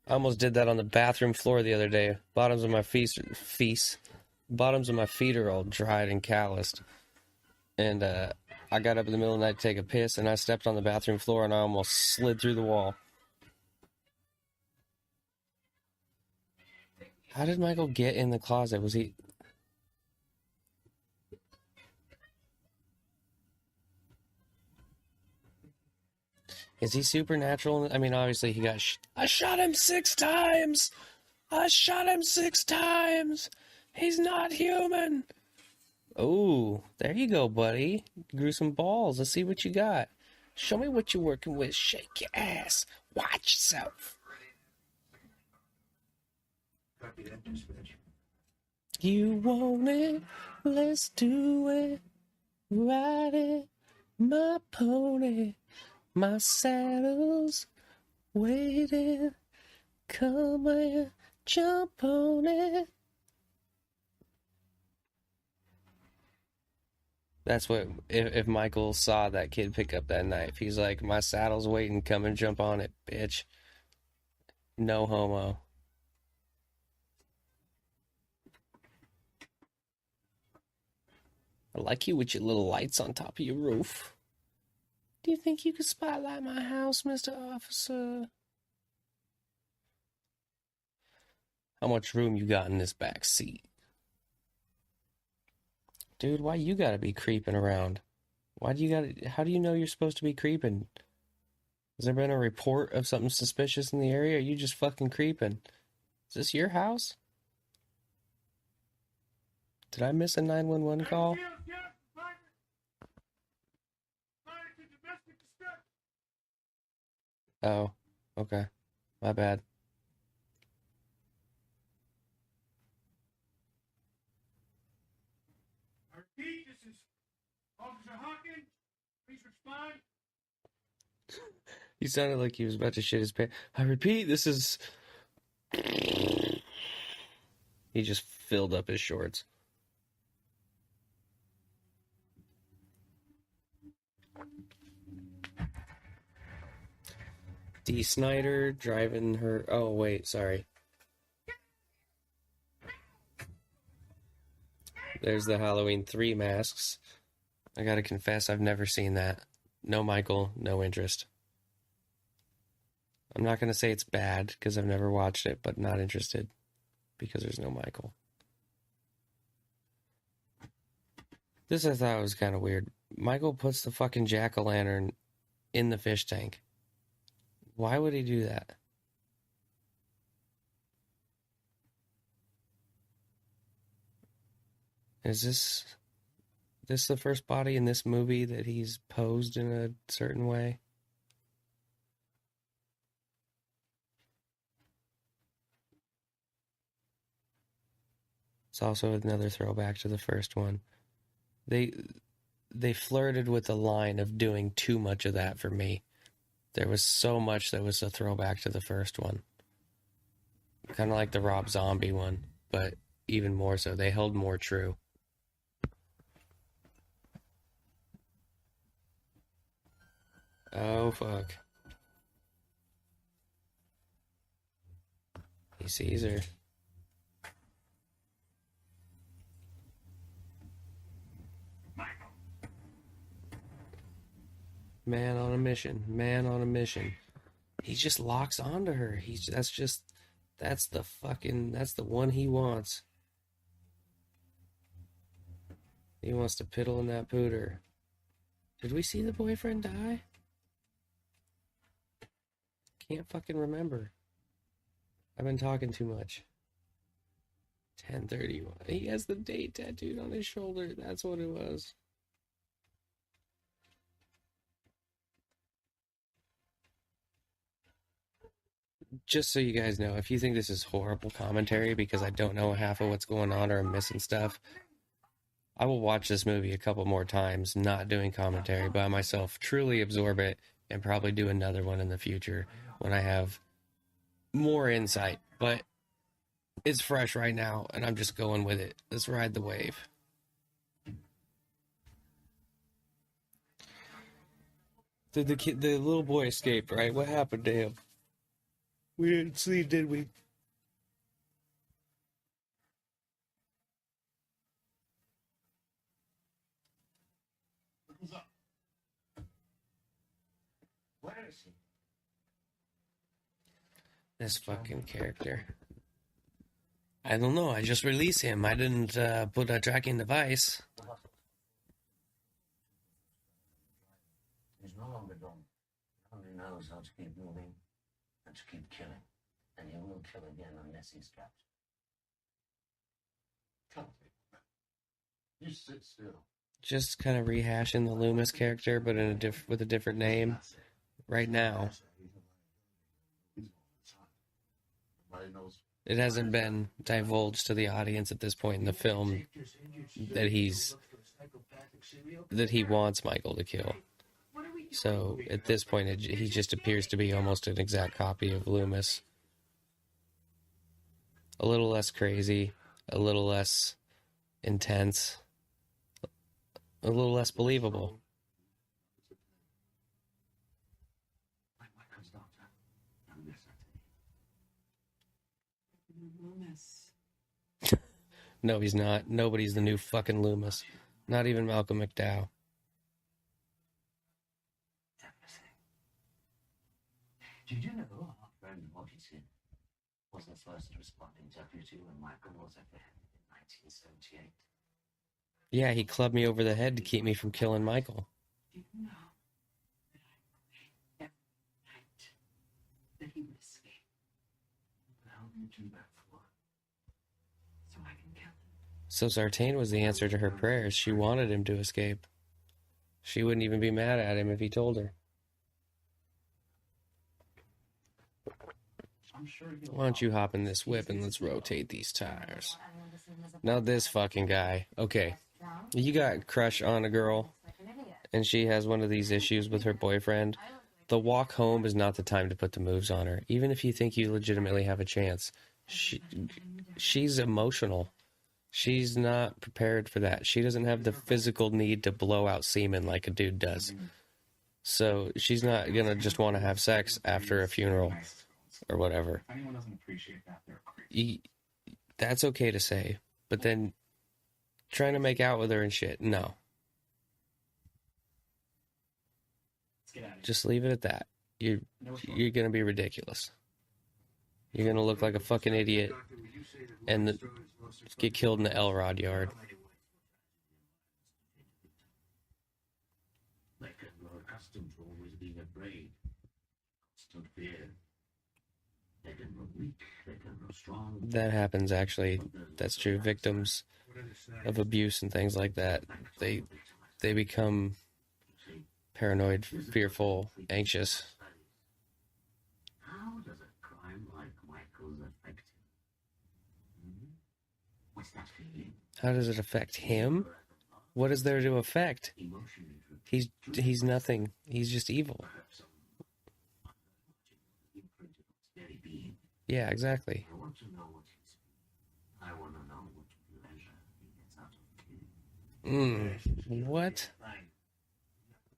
I almost did that on the bathroom floor the other day. Bottoms of my feet are all dried and calloused. And I got up in the middle of the night to take a piss, and I stepped on the bathroom floor, and I almost slid through the wall. How did Michael get in the closet? Was he... Is he supernatural? I mean, obviously he got... I shot him 6 times! I shot him 6 times! He's not human! Oh, there you go, buddy. Grew some balls. Let's see what you got. Show me what you're working with. Shake your ass. Watch yourself. You want it? Let's do it. Ride it, my pony. My saddle's waiting. Come and jump on it. That's what, if Michael saw that kid pick up that knife, he's like, my saddle's waiting, come and jump on it, bitch. No homo. I like you with your little lights on top of your roof. Do you think you could spotlight my house, Mr. Officer? How much room you got in this back seat? Dude, why you gotta be creeping around? How do you know you're supposed to be creeping? Has there been a report of something suspicious in the area? Or are you just fucking creeping? Is this your house? Did I miss a 911 call? Oh, okay. My bad. I repeat, this is Officer Hawkins. Please respond. He sounded like he was about to shit his pants. I repeat, this is... He just filled up his shorts. Dee Snider driving her... Oh, wait, sorry. There's the Halloween 3 masks. I gotta confess, I've never seen that. No Michael, no interest. I'm not gonna say it's bad, because I've never watched it, but not interested. Because there's no Michael. This I thought was kind of weird. Michael puts the fucking jack-o'-lantern in the fish tank. Why would he do that? Is this the first body in this movie that he's posed in a certain way? It's also another throwback to the first one. They flirted with the line of doing too much of that for me. There was so much that was a throwback to the first one. Kind of like the Rob Zombie one, but even more so. They held more true. Oh, fuck. He sees her. Man on a mission. Man on a mission. He just locks onto her. That's the one he wants. He wants to piddle in that pooter. Did we see the boyfriend die? Can't fucking remember. I've been talking too much. 10:31. He has the date tattooed on his shoulder. That's what it was. Just so you guys know, if you think this is horrible commentary because I don't know half of what's going on or I'm missing stuff, I will watch this movie a couple more times, not doing commentary by myself, truly absorb it, and probably do another one in the future when I have more insight. But it's fresh right now, and I'm just going with it. Let's ride the wave. The little boy escaped, right? What happened to him? We didn't see, did we? What's up? Where is he? This fucking character. I don't know. I just released him. I didn't put a tracking device. He's no longer gone. He only knows how to keep moving and to keep killing. And he will kill again unless he's captured. You sit still. Just kind of rehashing the Loomis character, but in with a different name. Right now, it hasn't been divulged to the audience at this point in the film that he wants Michael to kill. So at this point, he just appears to be almost an exact copy of Loomis. A little less crazy, a little less intense, a little less believable. No, he's not. Nobody's the new fucking Loomis. Not even Malcolm McDowell. Did you know our friend Morganson was the first responding deputy when Michael was apprehended in 1978? Yeah, he clubbed me over the head to keep me from killing Michael. Did you know that I prayed every night that he would escape? How did you do that for? So I can kill him. So Sartain was the answer to her prayers. She wanted him to escape. She wouldn't even be mad at him if he told her. I'm sure he'll. Why don't you hop in this whip and let's rotate these tires? Now this fucking guy. Okay, you got a crush on a girl, and she has one of these issues with her boyfriend. The walk home is not the time to put the moves on her. Even if you think you legitimately have a chance, she's emotional. She's not prepared for that. She doesn't have the physical need to blow out semen like a dude does. So she's not gonna just want to have sex after a funeral or whatever. If anyone doesn't appreciate that, they're crazy. That's okay to say, but then trying to make out with her and shit, no. Let's get out of here. Just leave it at that. You're gonna be ridiculous. You're gonna look like a fucking idiot and get killed in the Elrod yard. They can grow accustomed to always being afraid. Constant fear. They can grow weak, they can grow strong. That happens, actually. That's true. Victims of abuse and things like that, they become paranoid, fearful, anxious. How does a crime like Michael's affect him? What's that feeling? How does it affect him? What is there to affect? He's nothing. He's just evil. Yeah, exactly. I want to know what he's. I want to know what pleasure he gets out of killing. What? Fine.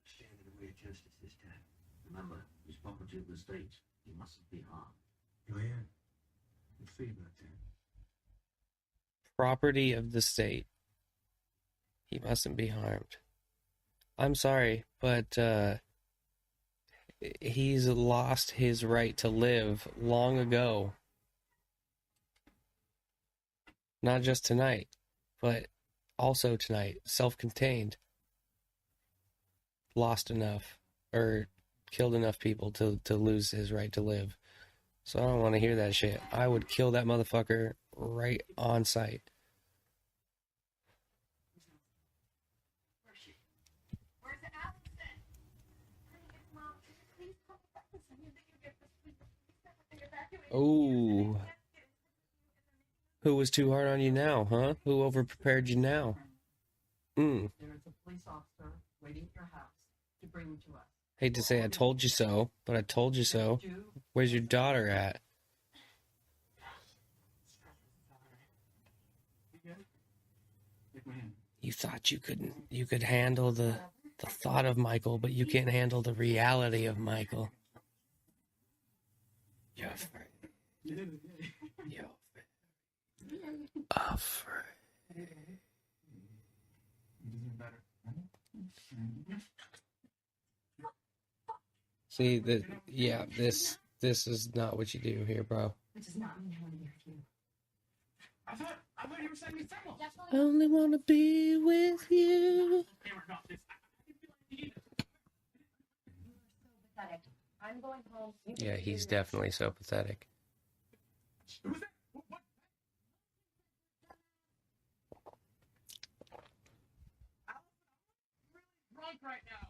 Stand in the way of justice this time. Remember, he's property of the state. He mustn't be harmed. Oh, yeah. We'll see about that. Property of the state. He mustn't be harmed. I'm sorry, but he's lost his right to live long ago. Not just tonight, but also tonight. Self-contained. Lost enough, or killed enough people to lose his right to live. So I don't want to hear that shit. I would kill that motherfucker right on sight. Where's Allison? Mom, can you please call me back? I need to get this please evacuated. Oh. Who was too hard on you now, huh? Who overprepared you now? There is a police officer waiting at your house to bring you to us. Hate to say I told you so, but I told you so. Where's your daughter at? You thought you could handle the thought of Michael, but you can't handle the reality of Michael. You're afraid. You're afraid. See that? Yeah, this is not what you do here, bro. It does not mean I want to be with you. I thought you were sending me signals. I only want to be with you. Pathetic. I'm going home. Yeah, he's definitely so pathetic. Who's that? What? I'm really drunk right now.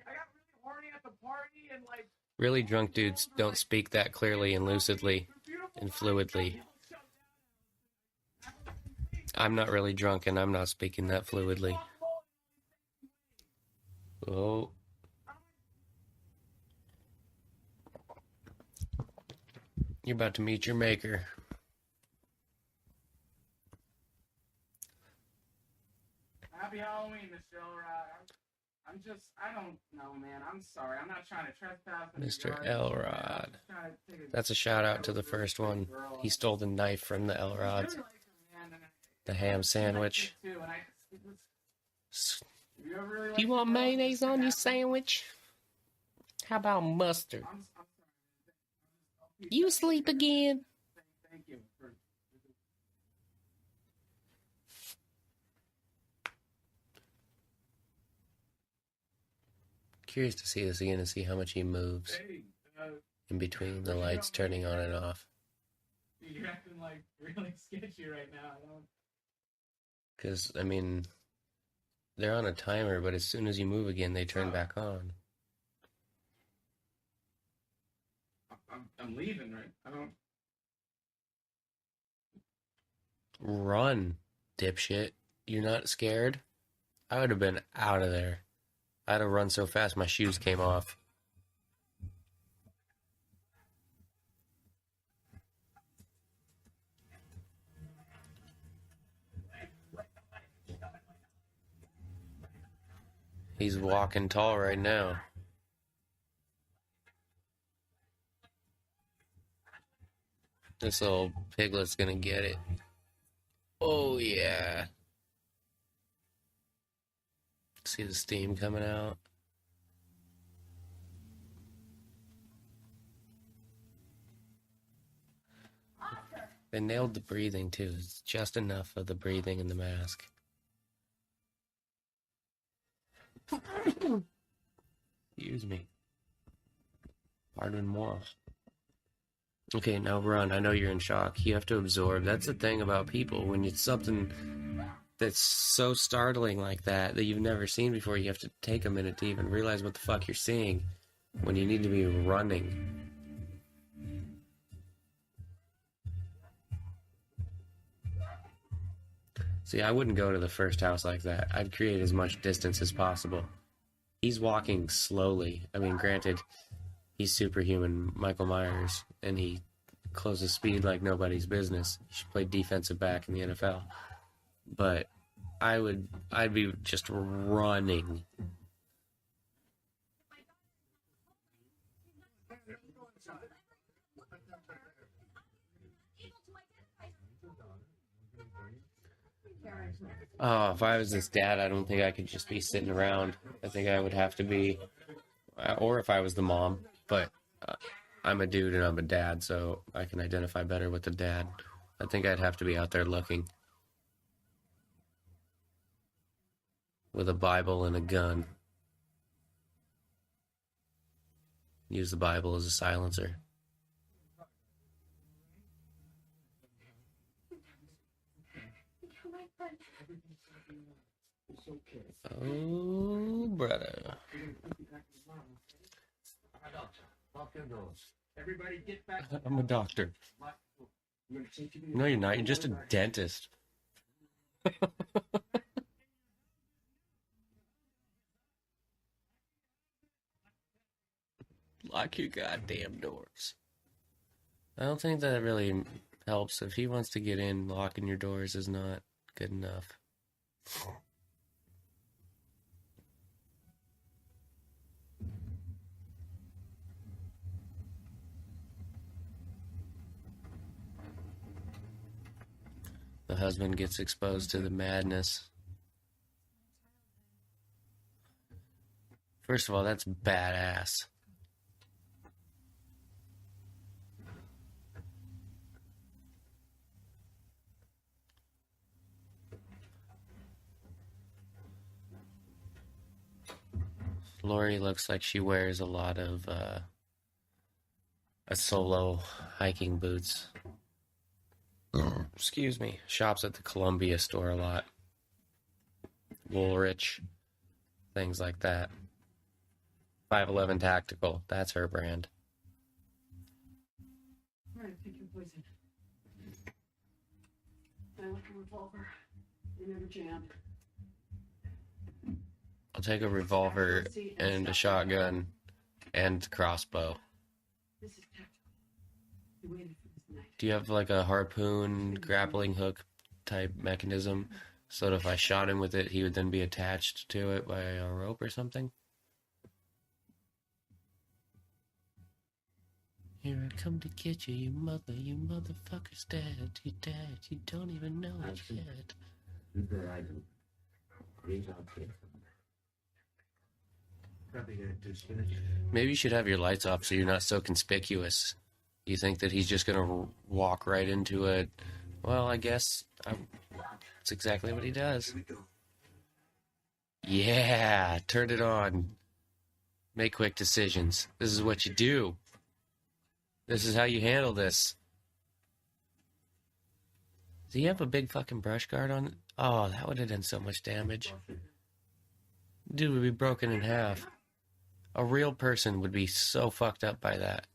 I got really horny at the party and like. Really drunk dudes don't speak that clearly and lucidly and fluidly. I'm not really drunk and I'm not speaking that fluidly. Oh. You're about to meet your maker. Happy Halloween, Mr. Elrod. I don't know, man. I'm sorry. I'm not trying to trespass. Mr. Elrod. That's a shout out to the first one. He stole the knife from the Elrods. The ham sandwich. Do you want mayonnaise on your sandwich? How about mustard? You asleep again? Thank you. Curious to see this again and see how much he moves in between the lights turning on and off. You're acting like really sketchy right now. Because, I mean, they're on a timer, but as soon as you move again, they turn back on. I'm leaving, right? I don't. Run, dipshit. You're not scared? I would have been out of there. I'd have run so fast my shoes came off. He's walking tall right now. This little piglet's gonna get it. Oh, yeah. See the steam coming out? They nailed the breathing, too. It's just enough of the breathing in the mask. Excuse me. Pardon moi. Okay, now run. I know you're in shock. You have to absorb. That's the thing about people. When it's something that's so startling like that you've never seen before, you have to take a minute to even realize what the fuck you're seeing when you need to be running. See, I wouldn't go to the first house like that. I'd create as much distance as possible. He's walking slowly. I mean, granted, he's superhuman Michael Myers, and he closes speed like nobody's business. He should play defensive back in the NFL. But I'd be just running. Oh, if I was his dad, I don't think I could just be sitting around. I think I would have to be Or if I was the mom, but I'm a dude and I'm a dad, so I can identify better with the dad. I think I'd have to be out there looking with a Bible and a gun. Use the Bible as a silencer. Oh, brother. Lock your doors. Everybody get back. I'm a doctor. No, you're not. You're just a dentist. Lock your goddamn doors. I don't think that really helps. If he wants to get in, locking your doors is not good enough. The husband gets exposed to the madness. First of all, that's badass. Lori looks like she wears a lot of a solo hiking boots. Excuse me. Shops at the Columbia store a lot. Woolrich. Things like that. 511 Tactical. That's her brand. Alright, pick your poison. I like a revolver. You never jammed. I'll take a revolver and a shotgun and crossbow. This is tactical. You waited for this night. Do you have like a harpoon grappling hook type mechanism so that if I shot him with it, he would then be attached to it by a rope or something? Here I come to get you, you motherfucker's dead. You're dead. You don't even know it yet. Maybe you should have your lights off so you're not so conspicuous. You think that he's just gonna walk right into it? Well, I guess that's exactly what he does. Yeah, turn it on. Make quick decisions. This is what you do. This is how you handle this. Does he have a big fucking brush guard on? Oh, that would have done so much damage. Dude would be broken in half. A real person would be so fucked up by that.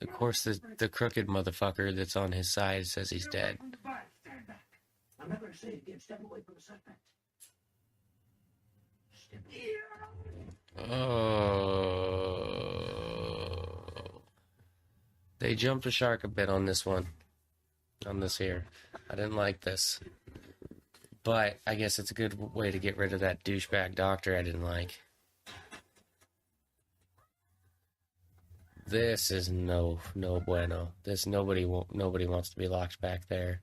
Of course, the crooked motherfucker that's on his side says he's dead. I'm not going to say it again. Step away from the suspect. Step away. Oh. They jumped the shark a bit on this one. On this here. I didn't like this. But I guess it's a good way to get rid of that douchebag doctor I didn't like. This is no bueno. This nobody wants to be locked back there.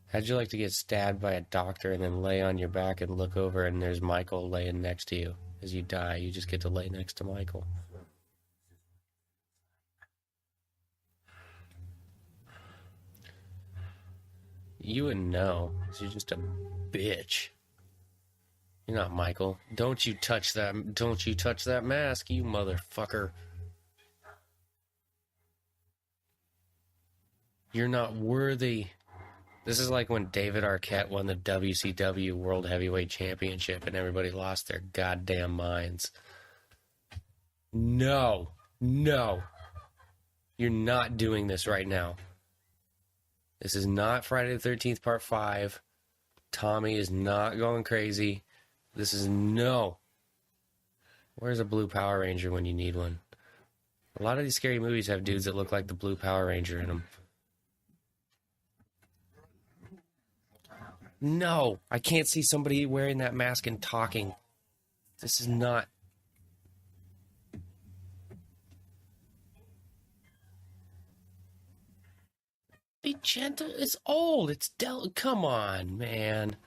How'd you like to get stabbed by a doctor and then lay on your back and look over and there's Michael laying next to you as you die? You just get to lay next to Michael. You wouldn't know. You're just a bitch. You're not Michael. Don't you touch that mask, you motherfucker. You're not worthy. This is like when David Arquette won the WCW World Heavyweight Championship and everybody lost their goddamn minds. No. You're not doing this right now. This is not Friday the 13th Part 5. Tommy is not going crazy. This is no. Where's a blue Power Ranger when you need one? A lot of these scary movies have dudes that look like the blue Power Ranger in them. No, I can't see somebody wearing that mask and talking. This is not. Be gentle. It's old. It's come on, man.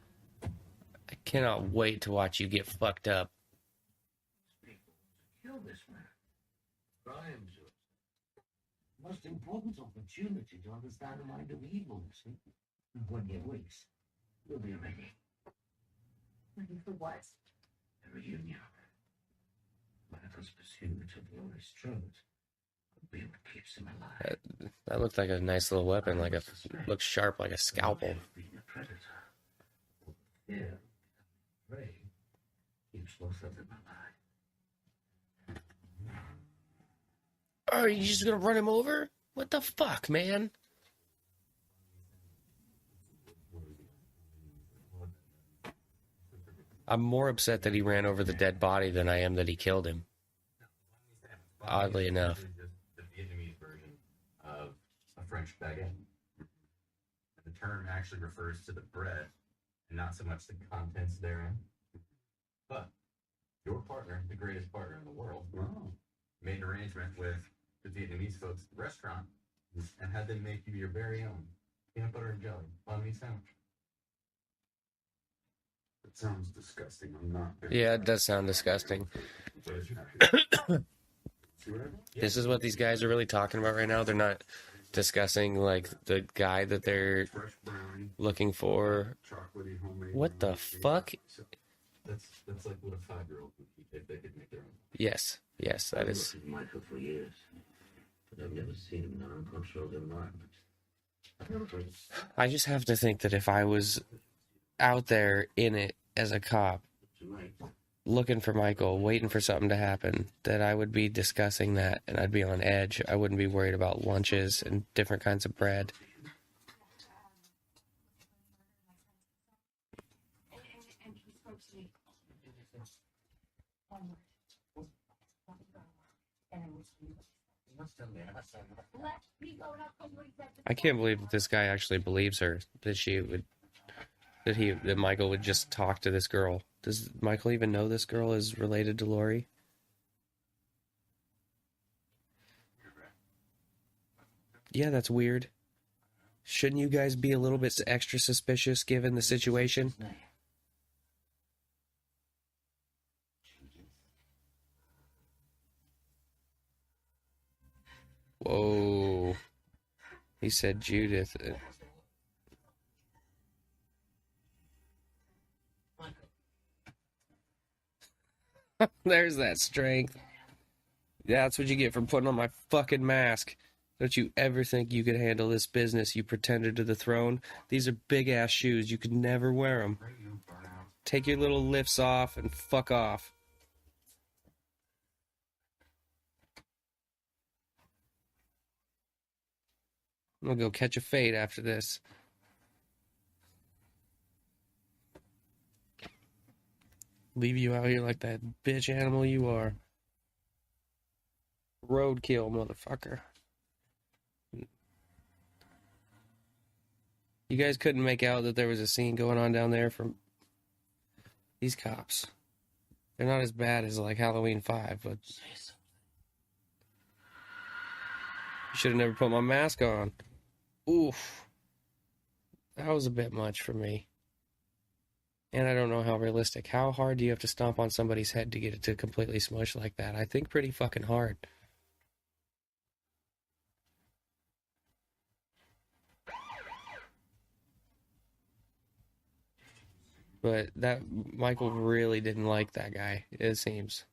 I Cannot wait to watch you get fucked up. Kill this man. Crimes. Most important opportunity to understand the mind of evil, you see. In 1 weeks, you'll be ready. Ready for what? A reunion. Michael's pursuit of Laurie's throat will be what keeps him alive. That looked like a nice little weapon, looks sharp like a scalpel. Being a predator. Fear, prey, keeps both of them alive. Are you just gonna run him over? What the fuck, man? I'm more upset that he ran over the dead body than I am that he killed him. Oddly enough. The Vietnamese version of a French baguette. The term actually refers to the bread and not so much the contents therein. But your partner, the greatest partner in the world, made an arrangement with the Vietnamese folks at the restaurant and had them make you your very own peanut butter and jelly banh mi sandwich. It sounds disgusting. I'm not. Yeah, it does sound disgusting. This is what these guys are really talking about right now. They're not discussing like the guy that they're looking for. What the fuck? That's like what a 5-year-old would eat if they could make their own. Yes, that is. I've known Michael for years, but I've never seen him in an uncontrolled environment. I just have to think that if I was out there in it as a cop, looking for Michael, waiting for something to happen, that I would be discussing that and I'd be on edge. I wouldn't be worried about lunches and different kinds of bread. And he spoke to me. One word. And I was let me go and I'll tell you what he said. I can't believe that this guy actually believes her, that Michael would just talk to this girl. Does Michael even know this girl is related to Laurie? Yeah, that's weird. Shouldn't you guys be a little bit extra suspicious given the situation? Whoa. He said Judith. There's that strength. That's what you get for putting on my fucking mask. Don't you ever think you could handle this business, you pretender to the throne? These are big-ass shoes. You could never wear them. Take your little lifts off and fuck off. I'm gonna go catch a fade after this. Leave you out here like that bitch animal you are. Roadkill, motherfucker. You guys couldn't make out that there was a scene going on down there from these cops. They're not as bad as like Halloween 5, but you should have never put my mask on. Oof. That was a bit much for me. And I don't know how realistic. How hard do you have to stomp on somebody's head to get it to completely smush like that? I think pretty fucking hard. But that Michael really didn't like that guy, it seems.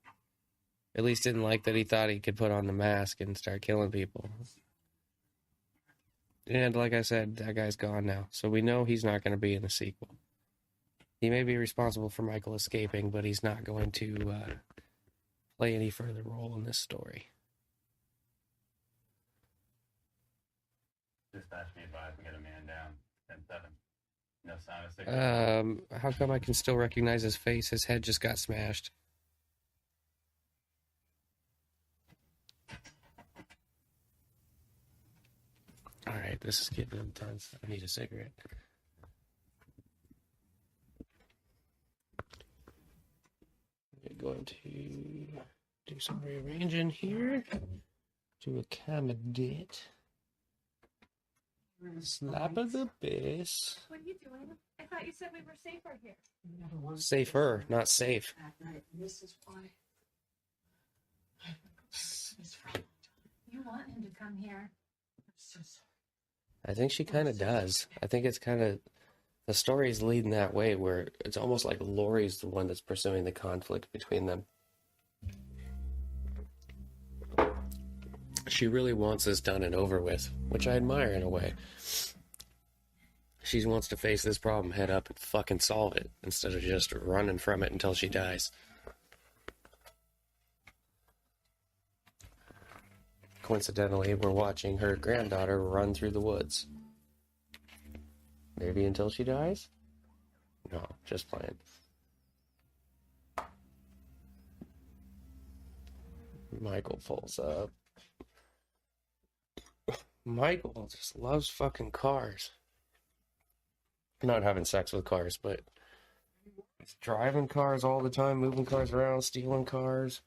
At least didn't like that he thought he could put on the mask and start killing people. And like I said, that guy's gone now. So we know he's not going to be in the sequel. He may be responsible for Michael escaping, but he's not going to play any further role in this story. Dispatch me advised we got a man down. 10-7. No sign of signal. How come I can still recognize his face? His head just got smashed. Alright, this is getting intense. I need a cigarette. We're going to do some rearranging here to accommodate Slap of the bass. What are you doing? I thought thought you said we were safer here. Safer, not safe. This is why. You want him to come here. I'm so sorry. I think she kind of does. I think it's kind of the story's leading that way where it's almost like Lori's the one that's pursuing the conflict between them. She really wants this done and over with, which I admire in a way. She wants to face this problem head up and fucking solve it instead of just running from it until she dies. Coincidentally, we're watching her granddaughter run through the woods. Maybe until she dies? No, just playing. Michael pulls up. Michael just loves fucking cars. Not having sex with cars, but he's driving cars all the time, moving cars around, stealing cars.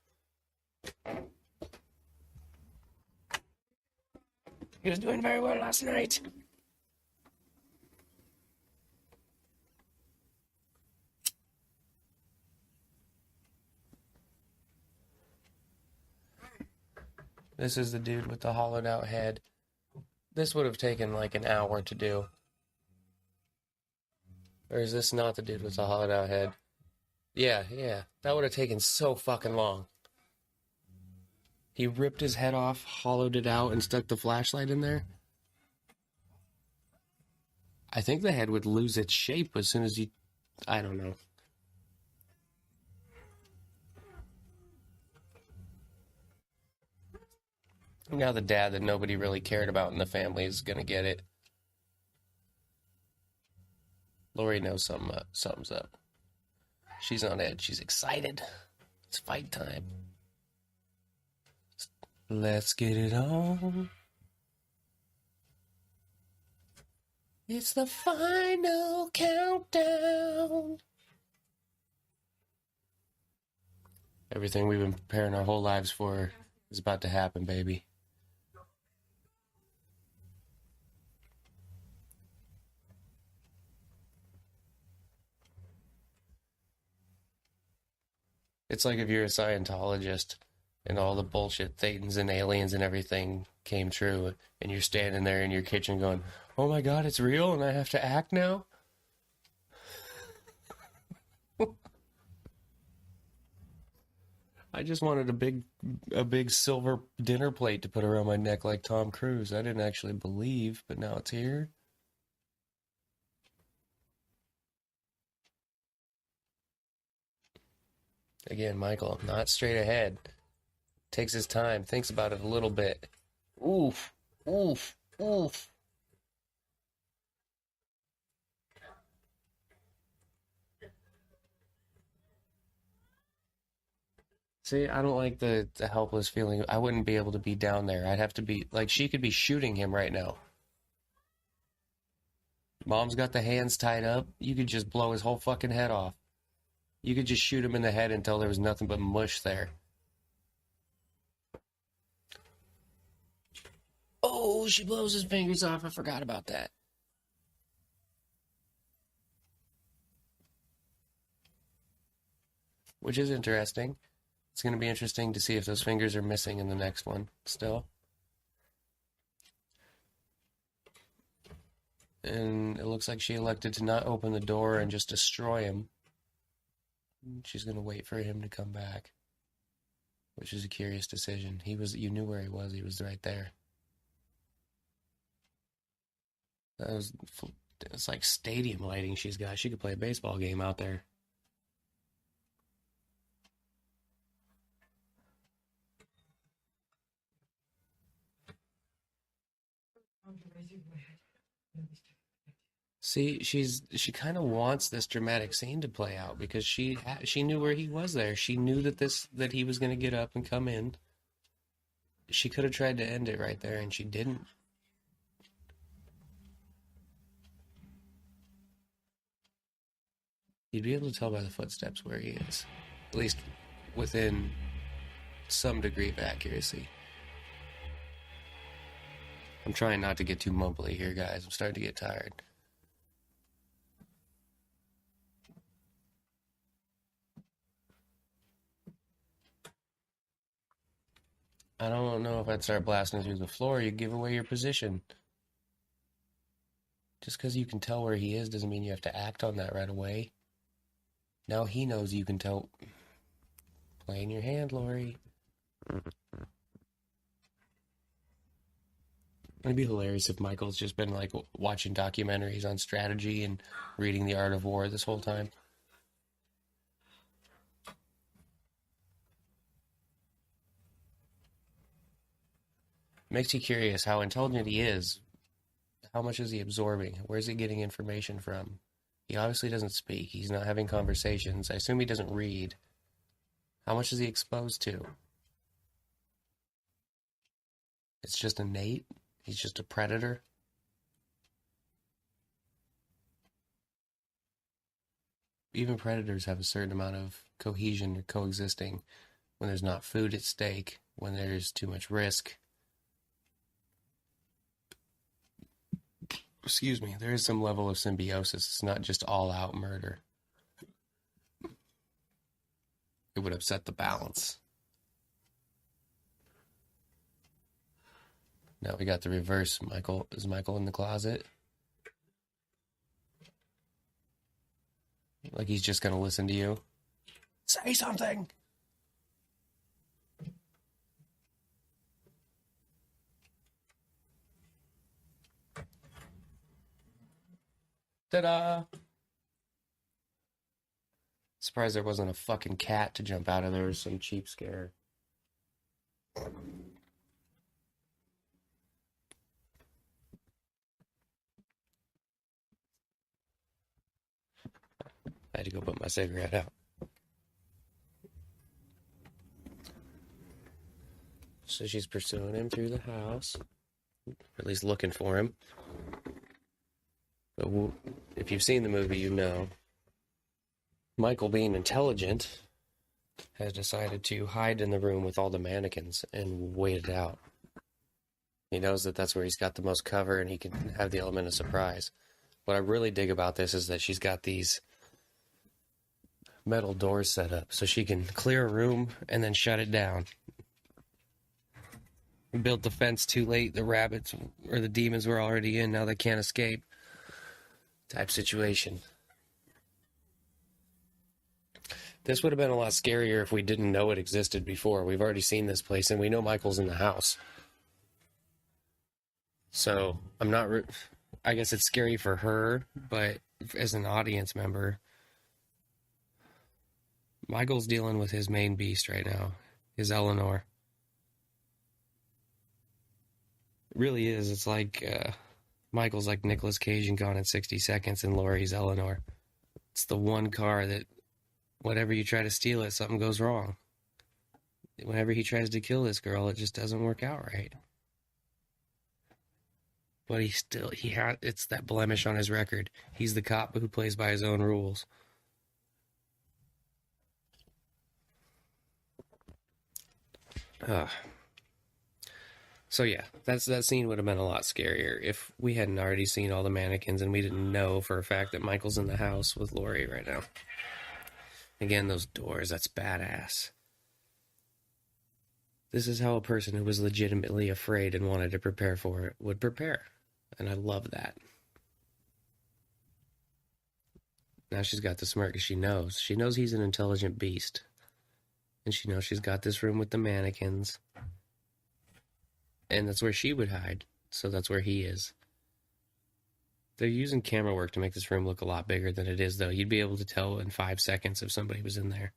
He was doing very well last night. This is the dude with the hollowed out head. This would have taken like an hour to do. Or is this not the dude with the hollowed out head? Yeah. That would have taken so fucking long. He ripped his head off, hollowed it out, and stuck the flashlight in there. I think the head would lose its shape as soon as you... I don't know. Now the dad that nobody really cared about in the family is gonna get it. Lori knows something's up. She's on edge. She's excited. It's fight time. Let's get it on. It's the final countdown. Everything we've been preparing our whole lives for is about to happen, baby. It's like if you're a Scientologist and all the bullshit Thetans and aliens and everything came true, and you're standing there in your kitchen going, oh my god, it's real and I have to act now? I just wanted a big silver dinner plate to put around my neck like Tom Cruise. I didn't actually believe, but now it's here. Again, Michael, not straight ahead. Takes his time, thinks about it a little bit. Oof, oof, oof. See, I don't like the helpless feeling. I wouldn't be able to be down there. I'd have to be, like, she could be shooting him right now. Mom's got the hands tied up. You could just blow his whole fucking head off. You could just shoot him in the head until there was nothing but mush there. Oh, she blows his fingers off. I forgot about that. Which is interesting. It's going to be interesting to see if those fingers are missing in the next one still. And it looks like she elected to not open the door and just destroy him. She's going to wait for him to come back, which is a curious decision. You knew where he was. He was right there. It's like stadium lighting she's got. She could play a baseball game out there. See, she kind of wants this dramatic scene to play out because she knew where he was there. She knew that he was going to get up and come in. She could have tried to end it right there, and she didn't. You'd be able to tell by the footsteps where he is, at least within some degree of accuracy. I'm trying not to get too mumbly here, guys. I'm starting to get tired. I don't know if I'd start blasting through the floor. You give away your position. Just because you can tell where he is doesn't mean you have to act on that right away. Now he knows you can tell. Play in your hand, Lori. It'd be hilarious if Michael's just been like watching documentaries on strategy and reading The Art of War this whole time. Makes you curious how intelligent he is. How much is he absorbing? Where's he getting information from? He obviously doesn't speak. He's not having conversations. I assume he doesn't read. How much is he exposed to? It's just innate. He's just a predator. Even predators have a certain amount of cohesion or coexisting when there's not food at stake, when there's too much risk. Excuse me, there is some level of symbiosis. It's not just all-out murder. It would upset the balance. Now we got the reverse. Michael, is Michael in the closet? Like he's just gonna listen to you? Say something! Ta-da! Surprised there wasn't a fucking cat to jump out of there or some cheap scare. I had to go put my cigarette out. So she's pursuing him through the house. Or at least looking for him. But if you've seen the movie, you know. Michael, being intelligent, has decided to hide in the room with all the mannequins and wait it out. He knows that that's where he's got the most cover and he can have the element of surprise. What I really dig about this is that she's got these metal doors set up so she can clear a room and then shut it down. We built the fence too late. The rabbits or the demons were already in. Now they can't escape. Type situation. This would have been a lot scarier if we didn't know it existed before. We've already seen this place and we know Michael's in the house. So I'm not... I guess it's scary for her, but as an audience member, Michael's dealing with his main beast right now, his Eleanor. It really is. It's like Michael's like Nicolas Cage and Gone in 60 Seconds, and Laurie's Eleanor. It's the one car that whenever you try to steal it, something goes wrong. Whenever he tries to kill this girl, it just doesn't work out right. But it's that blemish on his record. He's the cop who plays by his own rules. So yeah, that scene would have been a lot scarier if we hadn't already seen all the mannequins and we didn't know for a fact that Michael's in the house with Laurie right now. Again, those doors, that's badass. This is how a person who was legitimately afraid and wanted to prepare for it would prepare. And I love that. Now she's got the smirk because she knows. She knows he's an intelligent beast. And she knows she's got this room with the mannequins. And that's where she would hide. So that's where he is. They're using camera work to make this room look a lot bigger than it is, though. You'd be able to tell in 5 seconds if somebody was in there.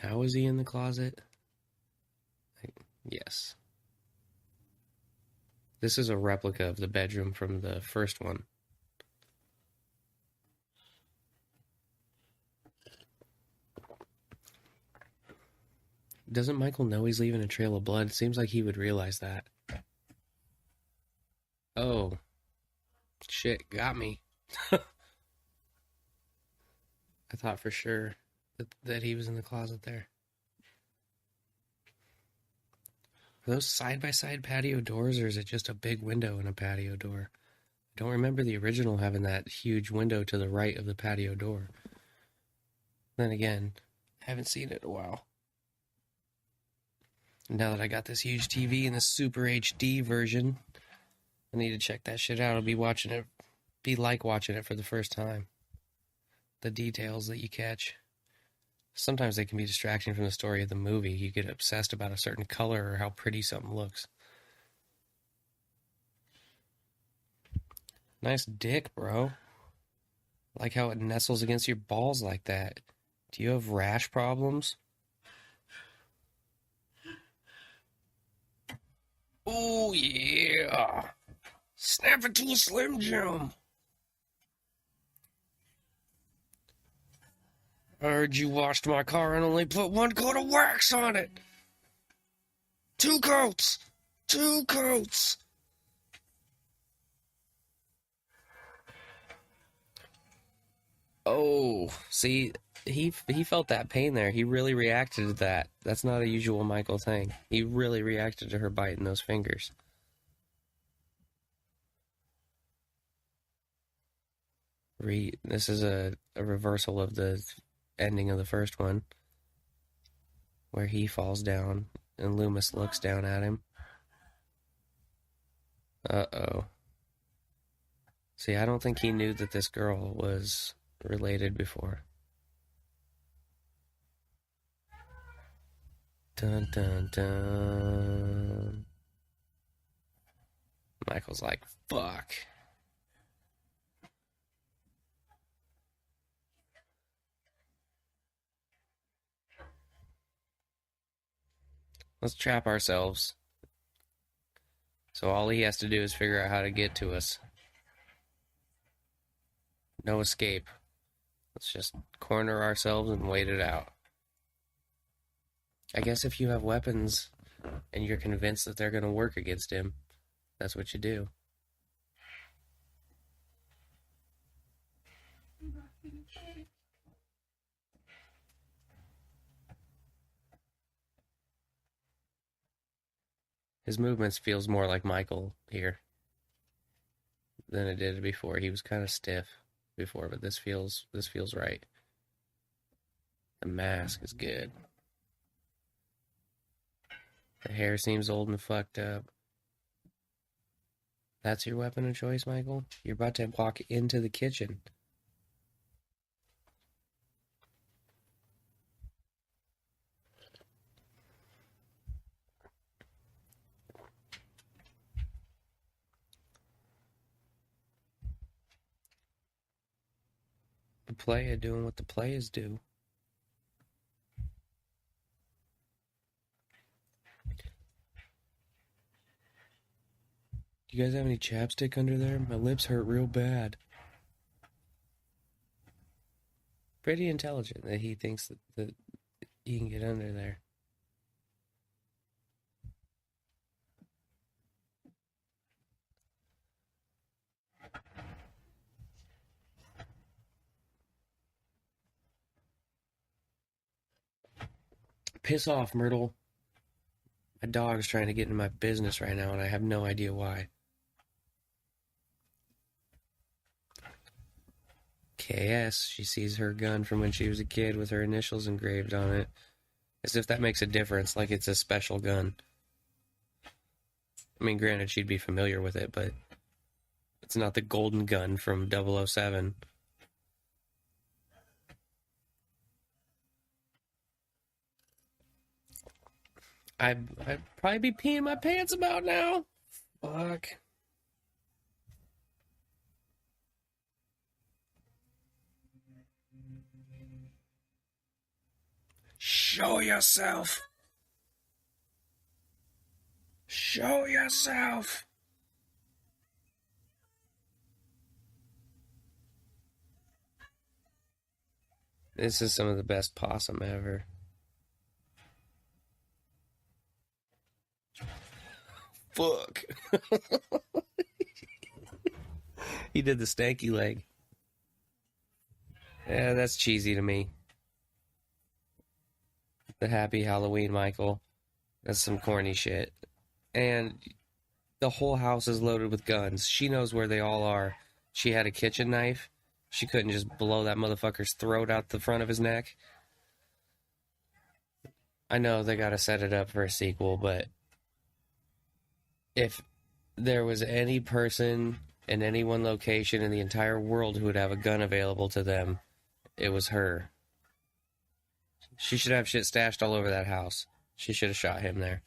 Now is he in the closet? Yes. This is a replica of the bedroom from the first one. Doesn't Michael know he's leaving a trail of blood? It seems like he would realize that. Oh. Shit, got me. I thought for sure that he was in the closet there. Are those side-by-side patio doors, or is it just a big window and a patio door? I don't remember the original having that huge window to the right of the patio door. Then again, I haven't seen it in a while. Now that I got this huge TV and the Super HD version, I need to check that shit out. I'll be watching it, be like watching it for the first time. The details that you catch. Sometimes they can be distracting from the story of the movie. You get obsessed about a certain color or how pretty something looks. Nice dick, bro. Like how it nestles against your balls like that. Do you have rash problems? Oh, yeah. Snap it to a Slim Jim. I heard you washed my car and only put 1 coat of wax on it. 2 coats. 2 coats. Oh, see, he felt that pain there. He really reacted to that. That's not a usual Michael thing. He really reacted to her biting those fingers. This is a reversal of the ending of the first one, where he falls down and Loomis looks down at him. Uh-oh. See, I don't think he knew that this girl was related before. Dun dun dun. Michael's like, fuck. Let's trap ourselves. So all he has to do is figure out how to get to us. No escape. Let's just corner ourselves and wait it out. I guess if you have weapons and you're convinced that they're going to work against him, that's what you do. His movements feels more like Michael here than it did before. He was kind of stiff before, but this feels right. The mask is good. The hair seems old and fucked up. That's your weapon of choice, Michael? You're about to walk into the kitchen. The playa doing what the players do. Do you guys have any chapstick under there? My lips hurt real bad. Pretty intelligent that he thinks that he can get under there. Piss off, Myrtle. My dog's trying to get into my business right now, and I have no idea why. KS, she sees her gun from when she was a kid with her initials engraved on it. As if that makes a difference, like it's a special gun. I mean, granted, she'd be familiar with it, but it's not the golden gun from 007. I'd probably be peeing my pants about now. Fuck. Show yourself. Show yourself. This is some of the best possum ever. Fuck. He did the stanky leg. Yeah, that's cheesy to me. The Happy Halloween, Michael. That's some corny shit. And The whole house is loaded with guns. She knows where they all are. She had a kitchen knife. She couldn't just blow that motherfucker's throat out the front of his neck. I know they gotta set it up for a sequel, but if there was any person in any one location in the entire world who would have a gun available to them, it was her. She should have shit stashed all over that house. She should have shot him there.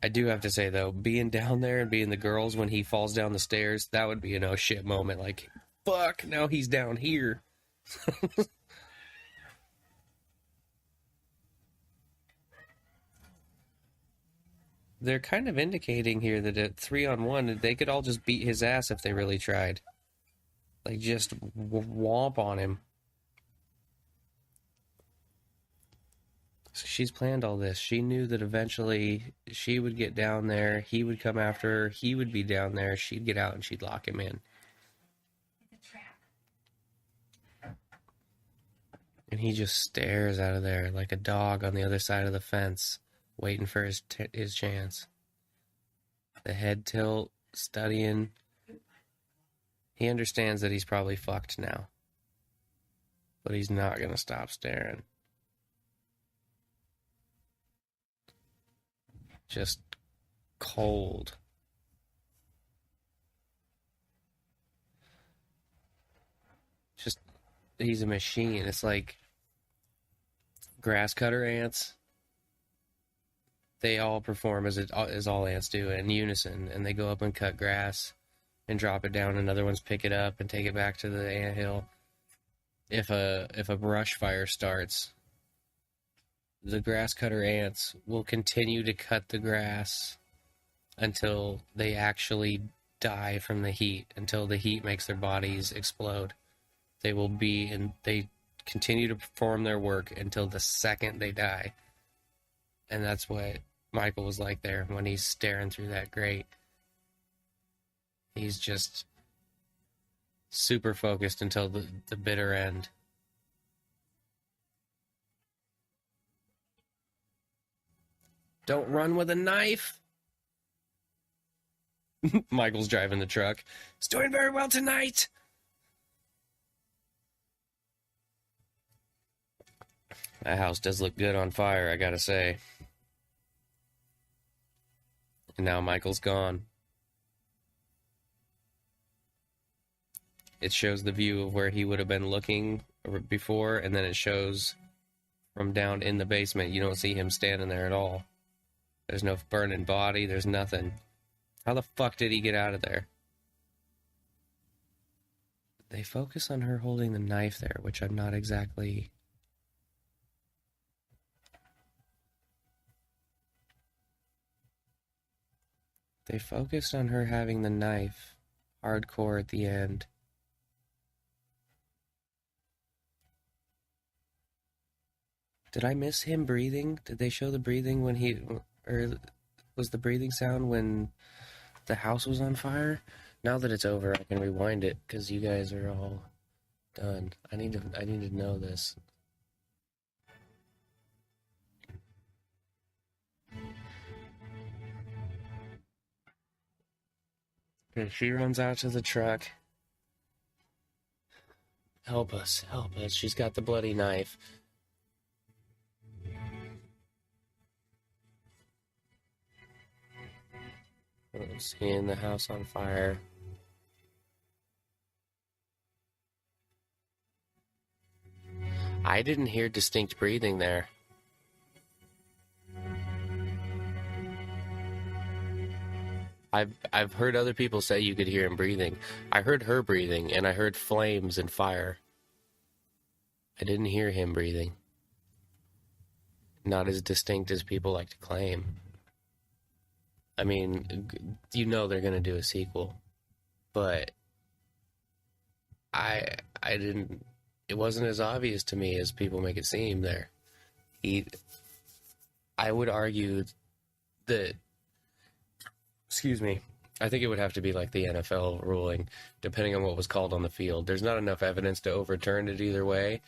I do have to say, though, being down there and being the girls when he falls down the stairs, that would be a no shit moment. Like, fuck, now he's down here. They're kind of indicating here that at 3-on-1, they could all just beat his ass if they really tried. Like, just womp on him. She's planned all this. She knew that eventually she would get down there, he would come after her, he would be down there, she'd get out and she'd lock him in. It's a trap. And he just stares out of there like a dog on the other side of the fence, waiting for his chance. The head tilt, studying. He understands that he's probably fucked now. But he's not going to stop staring. Just cold. Just, he's a machine. It's like grass cutter ants. They all perform as all ants do in unison, and they go up and cut grass and drop it down, and other ones pick it up and take it back to the anthill. If a brush fire starts, the grass cutter ants will continue to cut the grass until they actually die from the heat, until the heat makes their bodies explode. They continue to perform their work until the second they die. And that's what Michael was like there when he's staring through that grate. He's just super focused until the bitter end. Don't run with a knife. Michael's driving the truck. He's doing very well tonight. That house does look good on fire, I gotta say. And now Michael's gone. It shows the view of where he would have been looking before, and then it shows from down in the basement. You don't see him standing there at all. There's no burning body. There's nothing. How the fuck did he get out of there? They focus on her holding the knife there, which I'm not exactly... They focused on her having the knife hardcore at the end. Did I miss him breathing? Did they show the breathing when he... Or was the breathing sound when the house was on fire? Now that it's over, I can rewind it because you guys are all done. I need to know this. Okay, she runs out to the truck. Help us, help us. She's got the bloody knife. Seeing the house on fire. I didn't hear distinct breathing there. I've heard other people say you could hear him breathing. I heard her breathing, and I heard flames and fire. I didn't hear him breathing. Not as distinct as people like to claim. I mean, you know they're going to do a sequel, but I didn't, it wasn't as obvious to me as people make it seem there. I would argue that, excuse me, I think it would have to be like the NFL ruling, depending on what was called on the field. There's not enough evidence to overturn it either way,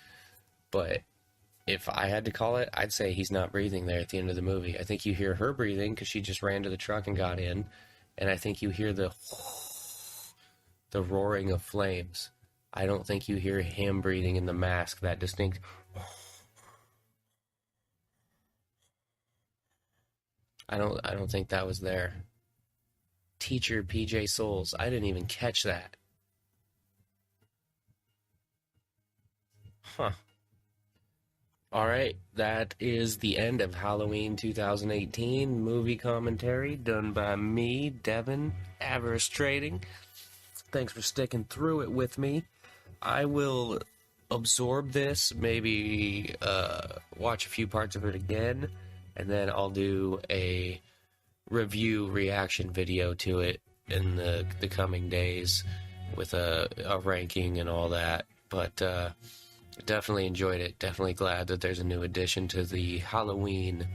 but if I had to call it, I'd say he's not breathing there at the end of the movie. I think you hear her breathing because she just ran to the truck and got in, and I think you hear the roaring of flames. I don't think you hear him breathing in the mask that distinct. I don't think that was there. Teacher PJ Souls. I didn't even catch that. Huh. All right, that is the end of Halloween 2018 movie commentary done by me, Devin, Avarice Trading. Thanks for sticking through it with me. I will absorb this, maybe watch a few parts of it again, and then I'll do a review reaction video to it in the coming days with a ranking and all that. But definitely enjoyed it. Definitely glad that there's a new addition to the Halloween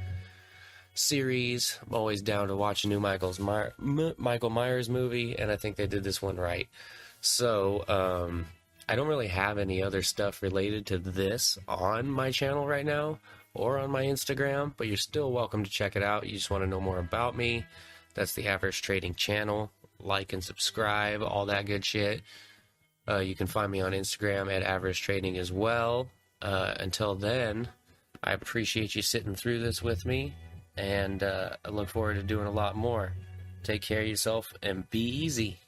series. I'm always down to watch a new Michael Myers movie, and I think they did this one right. So, I don't really have any other stuff related to this on my channel right now or on my Instagram, but you're still welcome to check it out. You just want to know more about me. That's the Avarice Trading channel. Like and subscribe, all that good shit. You can find me on Instagram at Avarice Trading as well. Until then, I appreciate you sitting through this with me, and I look forward to doing a lot more. Take care of yourself and be easy.